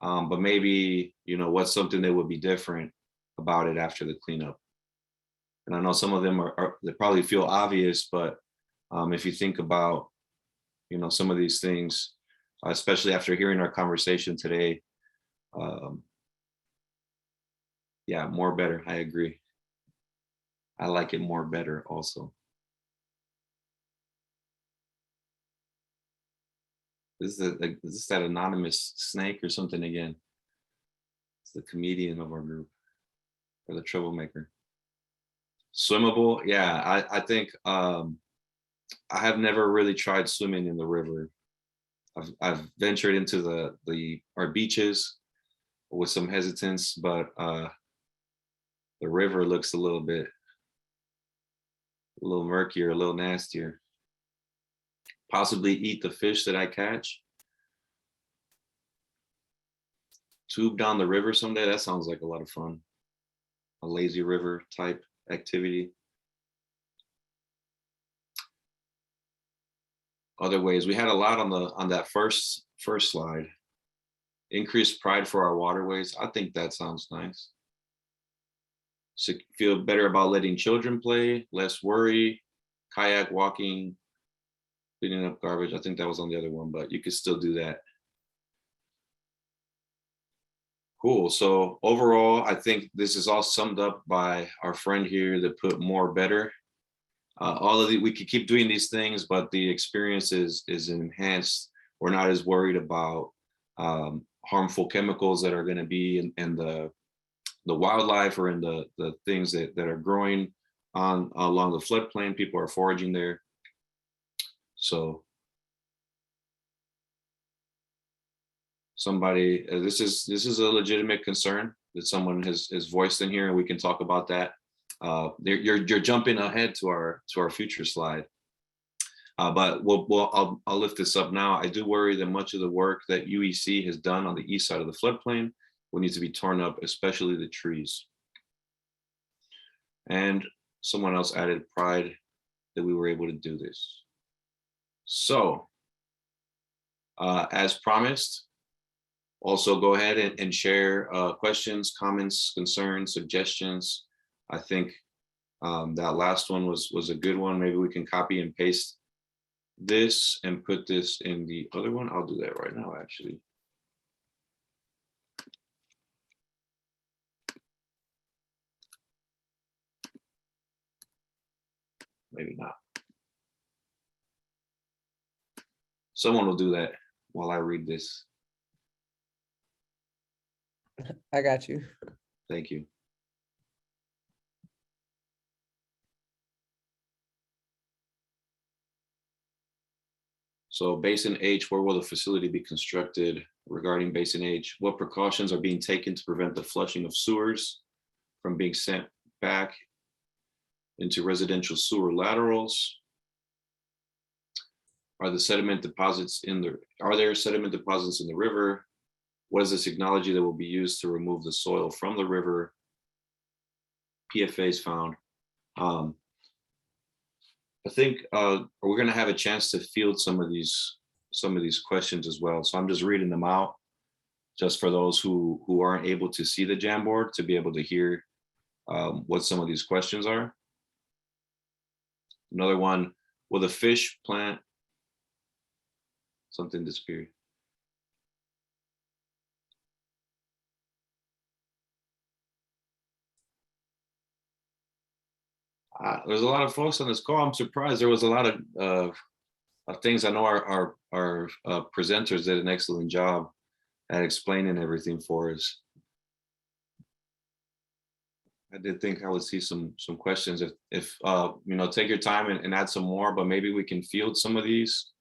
but maybe, what's something that would be different about it after the cleanup? And I know some of them they probably feel obvious, but if you think about, some of these things, especially after hearing our conversation today, yeah, more better. I agree. I like it more better also. Is this that anonymous snake or something again? It's the comedian of our group, or the troublemaker. Swimmable, yeah. I think I have never really tried swimming in the river. I've ventured into our beaches with some hesitance, but the river looks a little murkier, a little nastier. Possibly eat the fish that I catch. Tube down the river someday. That sounds like a lot of fun. A lazy river type activity. Other ways, we had a lot on that first slide. Increased pride for our waterways. I think that sounds nice. So feel better about letting children play, less worry, kayak walking, cleaning up garbage. I think that was on the other one, but you could still do that. Cool. So overall, I think this is all summed up by our friend here that put more better. We could keep doing these things, but the experience is enhanced. We're not as worried about harmful chemicals that are going to be in the wildlife or in the things that are growing along the floodplain. People are foraging there. So somebody, this is a legitimate concern that someone has voiced in here, and we can talk about that. You're jumping ahead to our future slide, but I'll lift this up now. I do worry that much of the work that UEC has done on the east side of the floodplain will need to be torn up, especially the trees. And someone else added pride that we were able to do this. So, as promised, also go ahead and share questions, comments, concerns, suggestions. I think that last one was a good one. Maybe we can copy and paste this and put this in the other one. I'll do that right now, actually. Maybe not. Someone will do that while I read this. I got you. Thank you. So Basin H, where will the facility be constructed? Regarding Basin H, what precautions are being taken to prevent the flushing of sewers from being sent back into residential sewer laterals? Are there sediment deposits in the river? What is this technology that will be used to remove the soil from the river? PFAs found. I think we're going to have a chance to field some of these questions as well. So I'm just reading them out, just for those who aren't able to see the Jamboard, to be able to hear what some of these questions are. Another one: will the fish plant? Something disappeared. There's a lot of folks on this call. I'm surprised. There was a lot of things. I know our presenters did an excellent job at explaining everything for us. I did think I would see some questions. If you know, take your time and add some more, but maybe we can field some of these.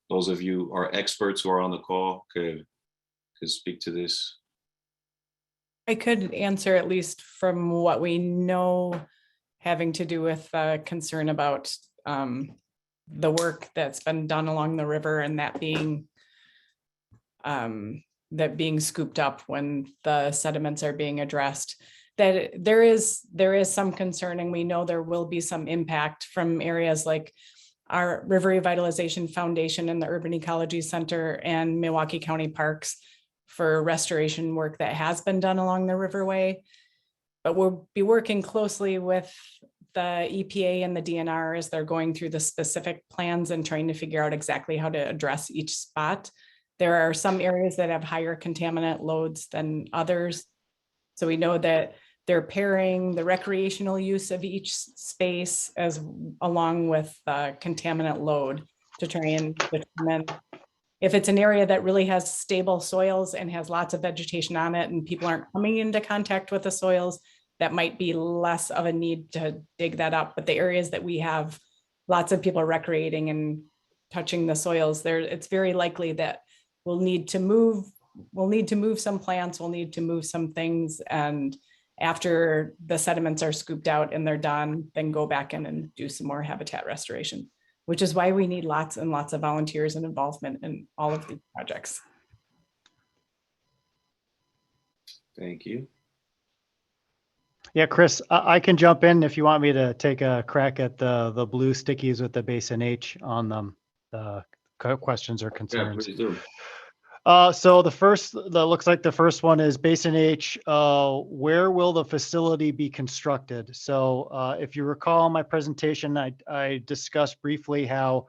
Those of you are experts who are on the call could speak to this. I could answer at least from what we know, having to do with concern about the work that's been done along the river and that being scooped up when the sediments are being addressed. That there is some concern, and we know there will be some impact from areas like our River Revitalization Foundation and the Urban Ecology Center and Milwaukee County Parks for restoration work that has been done along the riverway. But we'll be working closely with the EPA and the DNR as they're going through the specific plans and trying to figure out exactly how to address each spot. There are some areas that have higher contaminant loads than others. So we know that they're pairing the recreational use of each space along with the contaminant load to try and determine if it's an area that really has stable soils and has lots of vegetation on it and people aren't coming into contact with the soils, that might be less of a need to dig that up. But the areas that we have lots of people recreating and touching the soils there, it's very likely that we'll need to move some plants, we'll need to move some things. And after the sediments are scooped out and they're done, then go back in and do some more habitat restoration, which is why we need lots and lots of volunteers and involvement in all of these projects. Thank you. Yeah, Chris, I can jump in if you want me to take a crack at the blue stickies with the Basin H on them, the questions or Yeah, concerns. please do. So looks like the first one is Basin H. Where will the facility be constructed? So if you recall my presentation, I discussed briefly how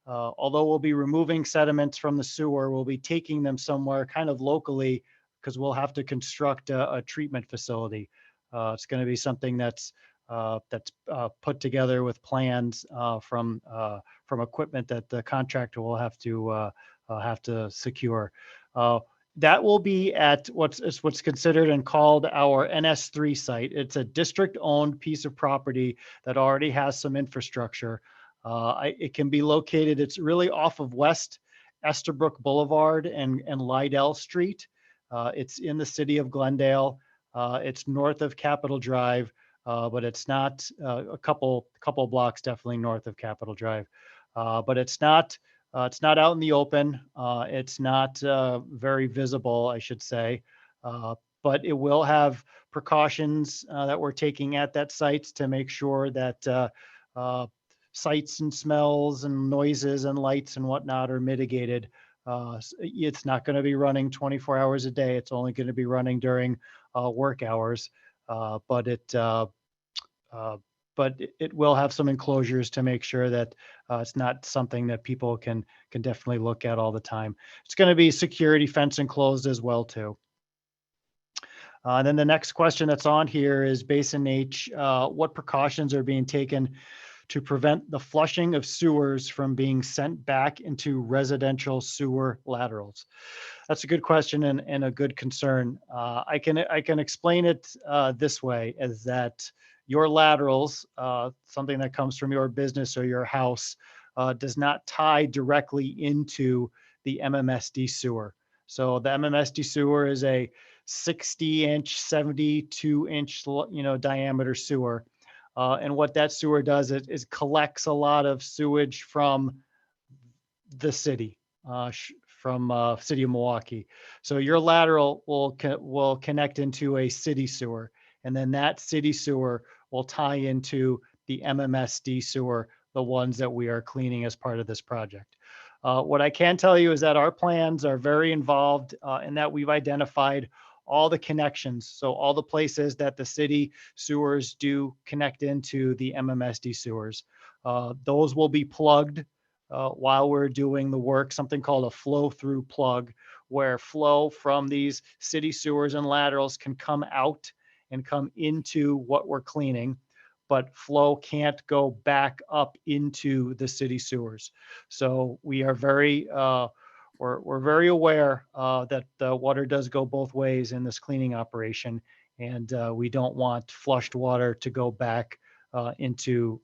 although we'll be removing sediments from the sewer, we'll be taking them somewhere kind of locally because we'll have to construct a treatment facility. It's going to be something that's put together with plans from equipment that the contractor will have to secure. That will be at what's considered and called our NS3 site. It's a district-owned piece of property that already has some infrastructure. It can be located. It's really off of West Estabrook Boulevard and Lydell Street. It's in the city of Glendale. It's north of Capitol Drive, but it's not a couple blocks definitely north of Capitol Drive. But it's not out in the open. It's not very visible, I should say. But it will have precautions that we're taking at that site to make sure that sights and smells and noises and lights and whatnot are mitigated. It's not going to be running 24 hours a day. It's only going to be running during work hours, but it will have some enclosures to make sure that it's not something that people can definitely look at all the time. It's going to be security fence enclosed as well too. Then the next question that's on here is Basin H. What precautions are being taken to prevent the flushing of sewers from being sent back into residential sewer laterals? That's a good question and a good concern. I can explain it this way, is that your laterals, something that comes from your business or your house, does not tie directly into the MMSD sewer. So the MMSD sewer is a 60-inch, 72-inch, diameter sewer. And what that sewer does is collects a lot of sewage from the city, from city of Milwaukee. So your lateral will connect into a city sewer, and then that city sewer will tie into the MMSD sewer, the ones that we are cleaning as part of this project. What I can tell you is that our plans are very involved in that we've identified all the connections. So all the places that the city sewers do connect into the MMSD sewers, those will be plugged while we're doing the work, something called a flow through plug, where flow from these city sewers and laterals can come out and come into what we're cleaning, but flow can't go back up into the city sewers. So we are very, we're very aware that the water does go both ways in this cleaning operation, and we don't want flushed water to go back into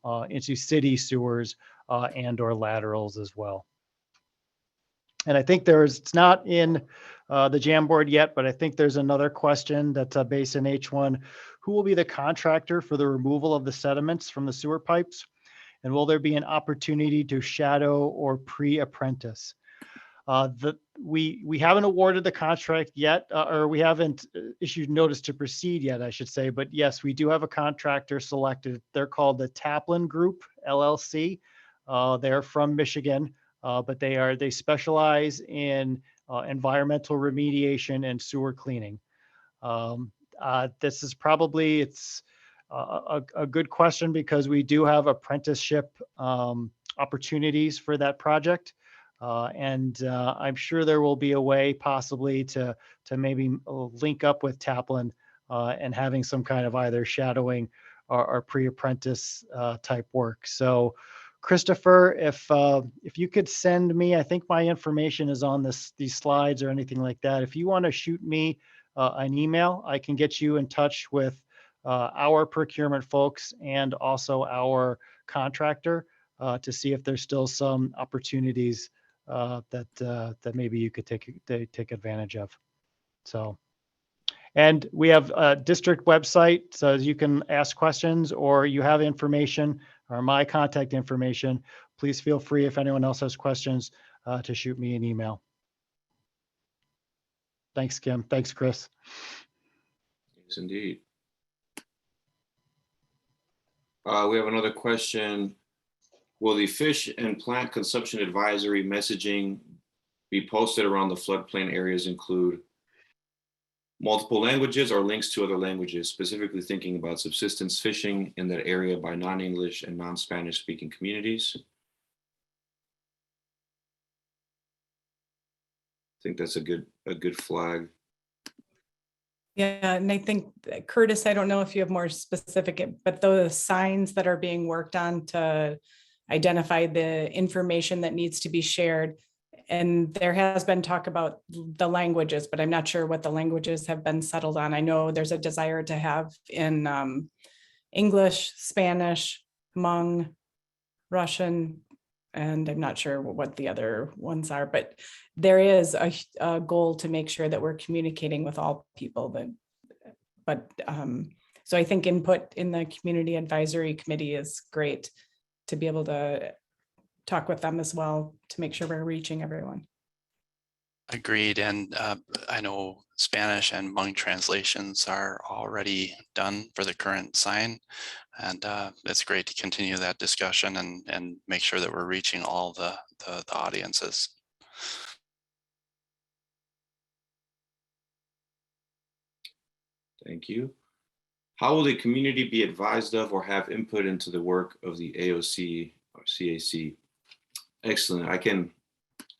city sewers and or laterals as well. And I think it's not in the Jamboard yet, but I think there's another question that's based in H1. Who will be the contractor for the removal of the sediments from the sewer pipes? And will there be an opportunity to shadow or pre-apprentice? We haven't awarded the contract yet, or we haven't issued notice to proceed yet, I should say. But yes, we do have a contractor selected. They're called the Taplin Group, LLC. They're from Michigan. But they specialize in environmental remediation and sewer cleaning. This is probably, it's a good question because we do have apprenticeship opportunities for that project. And I'm sure there will be a way possibly to maybe link up with Taplin and having some kind of either shadowing or pre-apprentice type work. So Christopher, if you could send me, I think my information is on these slides or anything like that. If you want to shoot me an email, I can get you in touch with our procurement folks and also our contractor to see if there's still some opportunities that maybe you could take advantage of. So, and we have a district website, so you can ask questions or you have information or my contact information. Please feel free, if anyone else has questions, to shoot me an email. Thanks, Kim. Thanks, Chris. Yes, indeed. We have another question. Will the fish and plant consumption advisory messaging be posted around the floodplain areas include multiple languages or links to other languages, specifically thinking about subsistence fishing in that area by non-English and non-Spanish speaking communities? I think that's a good flag. Yeah, and I think Curtis, I don't know if you have more specific, but those signs that are being worked on to identify the information that needs to be shared. And there has been talk about the languages, but I'm not sure what the languages have been settled on. I know there's a desire to have in English, Spanish, Hmong, Russian, and I'm not sure what the other ones are, but there is a goal to make sure that we're communicating with all people. So I think input in the community advisory committee is great to be able to talk with them as well to make sure we're reaching everyone. Agreed. And I know Spanish and Hmong translations are already done for the current sign. And it's great to continue that discussion and make sure that we're reaching all the audiences. Thank you. How will the community be advised of or have input into the work of the AOC or CAC? Excellent. I can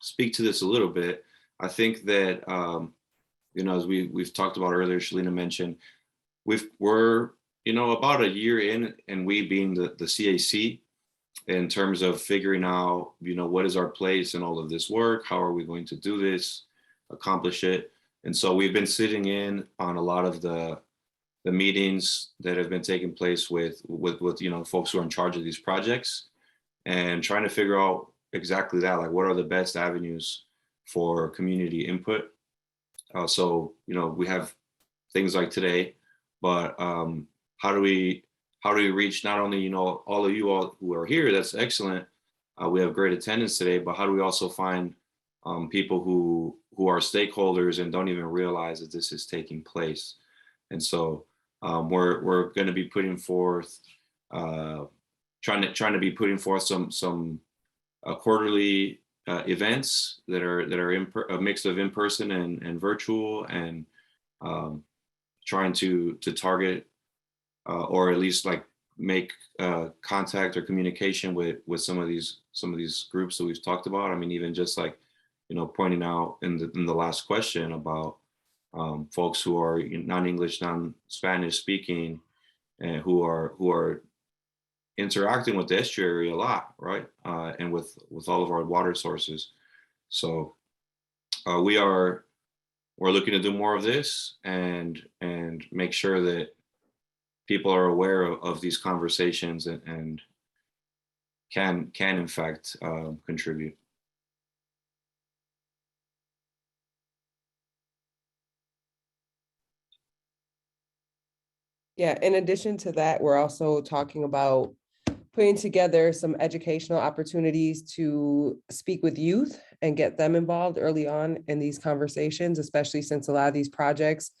speak to this a little bit. I think that, as we've talked about earlier, Shalina mentioned, we're about a year in, and we being the CAC, in terms of figuring out, what is our place in all of this work? How are we going to do this, accomplish it? And so we've been sitting in on a lot of the meetings that have been taking place with folks who are in charge of these projects, and trying to figure out exactly that, like what are the best avenues for community input. So we have things like today, but how do we reach not only all of you all who are here? That's excellent. We have great attendance today, but how do we also find people who are stakeholders and don't even realize that this is taking place? And so we're going to be putting forth, trying to be putting forth some quarterly events that are a mix of in-person and virtual, and trying to target or at least like make contact or communication with some of these groups that we've talked about. I mean, even just like pointing out in the last question about folks who are non-English, non-Spanish speaking, and who are interacting with the estuary a lot, right? And with all of our water sources. So we're looking to do more of this and make sure that people are aware of these conversations and can in fact contribute. Yeah, in addition to that, we're also talking about putting together some educational opportunities to speak with youth and get them involved early on in these conversations, especially since a lot of these projects,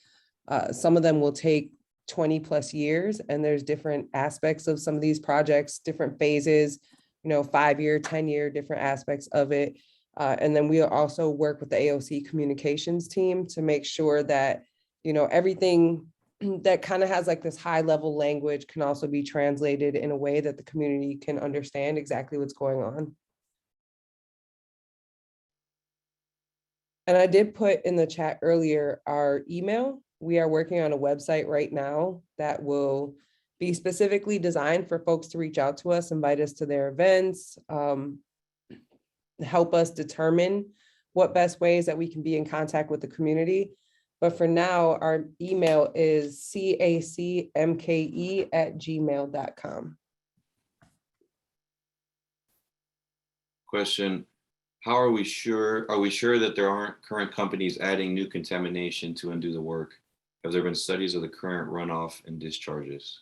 some of them will take 20+ years, and there's different aspects of some of these projects, different phases, 5-year, 10-year, different aspects of it. And then we'll also work with the AOC communications team to make sure that, everything that kind of has like this high level language can also be translated in a way that the community can understand exactly what's going on. And I did put in the chat earlier our email. We are working on a website right now that will be specifically designed for folks to reach out to us, invite us to their events, help us determine what best ways that we can be in contact with the community. But for now, our email is cacmke@gmail.com. Question: how are we sure that there aren't current companies adding new contamination to undo the work? Have there been studies of the current runoff and discharges?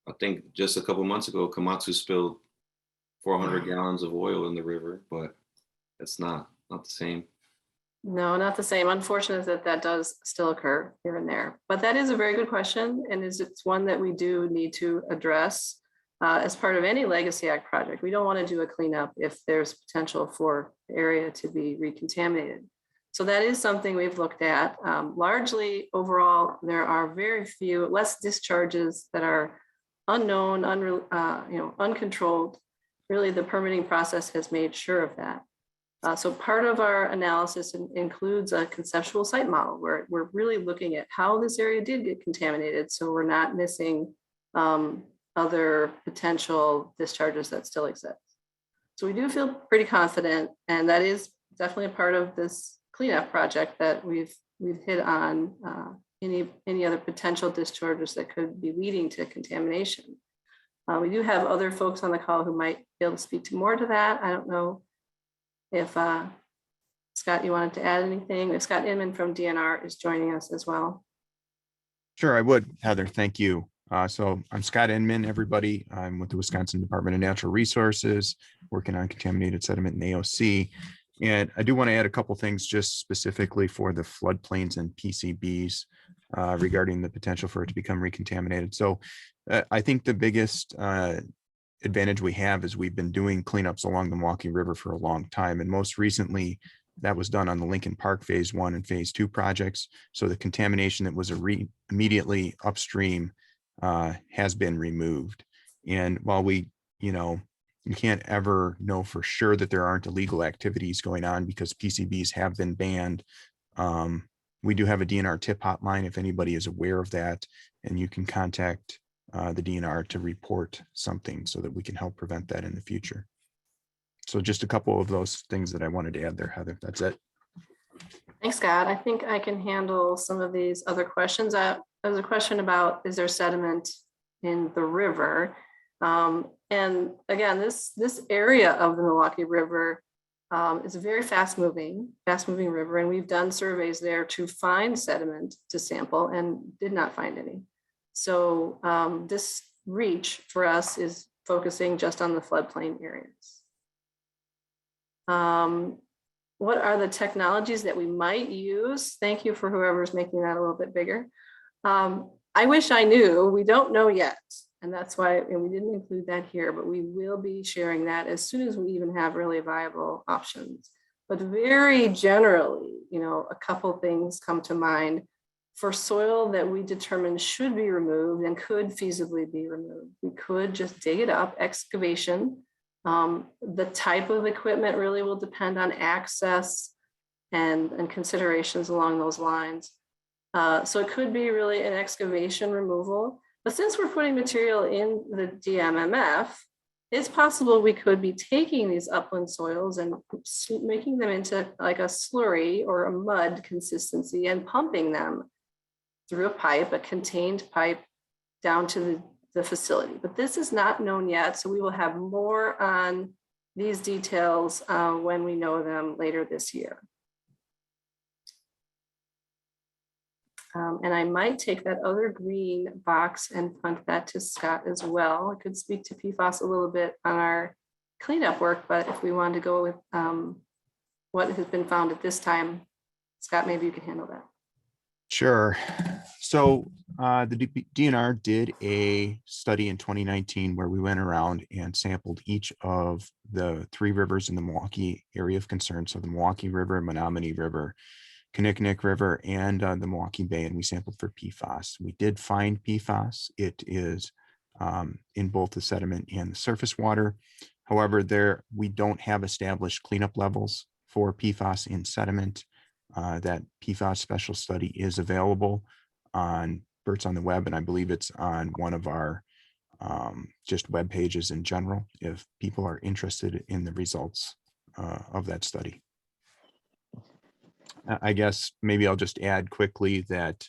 I think just a couple months ago, Komatsu spilled 400 gallons of oil in the river, but it's not the same. No, not the same. Unfortunate that does still occur here and there. But that is a very good question, and it's one that we do need to address as part of any Legacy Act project. We don't want to do a cleanup if there's potential for the area to be recontaminated. So that is something we've looked at. Largely, overall, there are very few, less discharges that are unknown, uncontrolled. Really, the permitting process has made sure of that. So part of our analysis includes a conceptual site model where we're really looking at how this area did get contaminated, so we're not missing other potential discharges that still exist. So we do feel pretty confident, and that is definitely a part of this cleanup project that we've hit on any other potential discharges that could be leading to contamination. We do have other folks on the call who might be able to speak to more to that. I don't know if Scott, you wanted to add anything? If Scott Inman from DNR is joining us as well. Sure, I would, Heather. Thank you. So I'm Scott Inman, everybody. I'm with the Wisconsin Department of Natural Resources, working on contaminated sediment in AOC. And I do want to add a couple things just specifically for the floodplains and PCBs regarding the potential for it to become recontaminated. So I think the biggest advantage we have is we've been doing cleanups along the Milwaukee River for a long time. And most recently, that was done on the Lincoln Park Phase 1 and Phase 2 projects. So the contamination that was immediately upstream has been removed. And while you can't ever know for sure that there aren't illegal activities going on because PCBs have been banned, we do have a DNR tip hotline if anybody is aware of that, and you can contact the DNR to report something so that we can help prevent that in the future. So just a couple of those things that I wanted to add there, Heather. That's it. Thanks, Scott. I think I can handle some of these other questions. There was a question about, is there sediment in the river? And again, this area of the Milwaukee River is a very fast-moving river, and we've done surveys there to find sediment to sample and did not find any. So this reach for us is focusing just on the floodplain areas. What are the technologies that we might use? Thank you for whoever's making that a little bit bigger. I wish I knew. We don't know yet. And that's why we didn't include that here, but we will be sharing that as soon as we even have really viable options. But very generally, a couple things come to mind. For soil that we determine should be removed and could feasibly be removed, we could just dig it up, excavation. The type of equipment really will depend on access, and considerations along those lines. So it could be really an excavation removal, but since we're putting material in the DMMF, it's possible we could be taking these upland soils and making them into like a slurry or a mud consistency and pumping them through a pipe, a contained pipe, down to the facility. But this is not known yet, so we will have more on these details when we know them later this year. And I might take that other green box and punt that to Scott as well. I could speak to PFAS a little bit on our cleanup work, but if we wanted to go with what has been found at this time, Scott, maybe you can handle that. Sure. So the DNR did a study in 2019 where we went around and sampled each of the 3 rivers in the Milwaukee area of concern. So the Milwaukee River, Menominee River, Kinnickinnick River, and the Milwaukee Bay, and we sampled for PFAS. We did find PFAS. It is in both the sediment and the surface water. However, we don't have established cleanup levels for PFAS in sediment. That PFAS special study is available on Birds on the Web, and I believe it's on one of our just web pages in general, if people are interested in the results of that study. I guess maybe I'll just add quickly that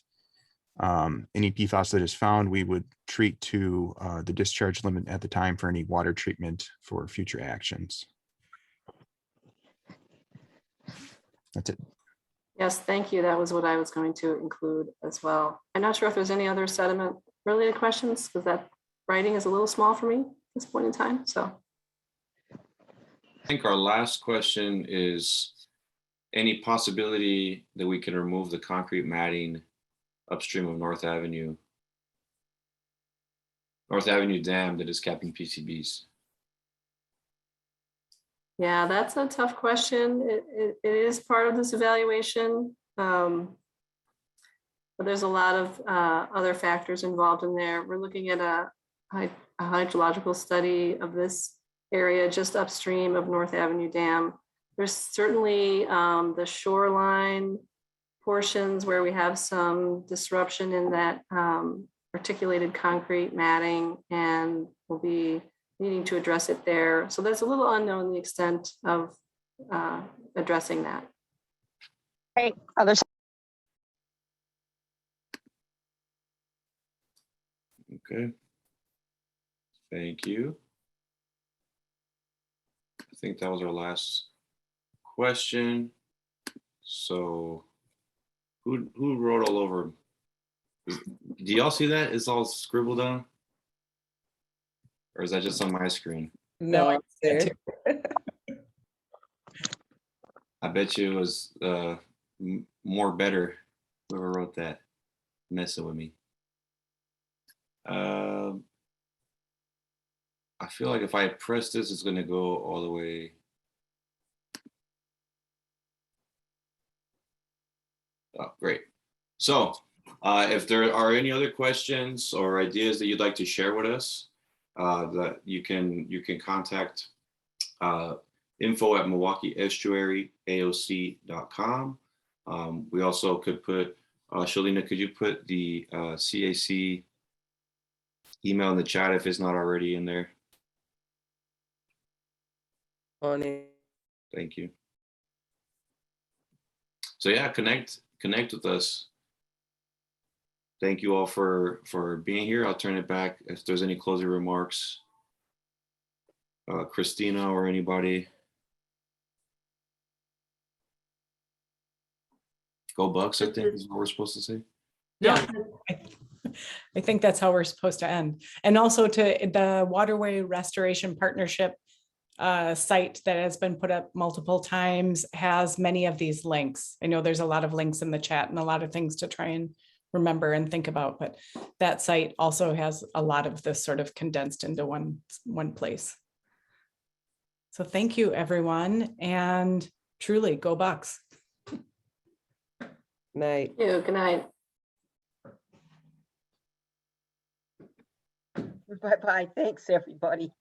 any PFAS that is found, we would treat to the discharge limit at the time for any water treatment for future actions. That's it. Yes, thank you. That was what I was going to include as well. I'm not sure if there's any other sediment related questions, because that writing is a little small for me at this point in time. So I think our last question is any possibility that we can remove the concrete matting upstream of North Avenue Dam that is capping PCBs? yeah, that's a tough question. It is part of this evaluation. But there's a lot of other factors involved in there. We're looking at a hydrological study of this area just upstream of North Avenue Dam. There's certainly the shoreline portions where we have some disruption in that articulated concrete matting, and we'll be needing to address it there. So that's a little unknown, the extent of addressing that. Hey, others. Okay. Thank you. I think that was our last question. So who wrote all over? Do y'all see that? It's all scribbled on? Or is that just on my screen? No, it's there. I bet you it was more better whoever wrote that, messing with me. I feel like if I press this, it's going to go all the way. Oh, great. So if there are any other questions or ideas that you'd like to share with us, that you can contact info at MilwaukeeEstuaryAOC.com. We also could put, Shalina, could you put the CAC email in the chat if it's not already in there? On it. Thank you. So yeah, connect with us. Thank you all for being here. I'll turn it back if there's any closing remarks. Christina or anybody. Go Bucks, I think is what we're supposed to say. Yeah, I think that's how we're supposed to end. And also to the Waterway Restoration Partnership site that has been put up multiple times has many of these links. I know there's a lot of links in the chat and a lot of things to try and remember and think about, but that site also has a lot of this sort of condensed into one place. So thank you, everyone, and truly go Bucks. Night. Thank you. Good night. Bye-bye. Thanks, everybody.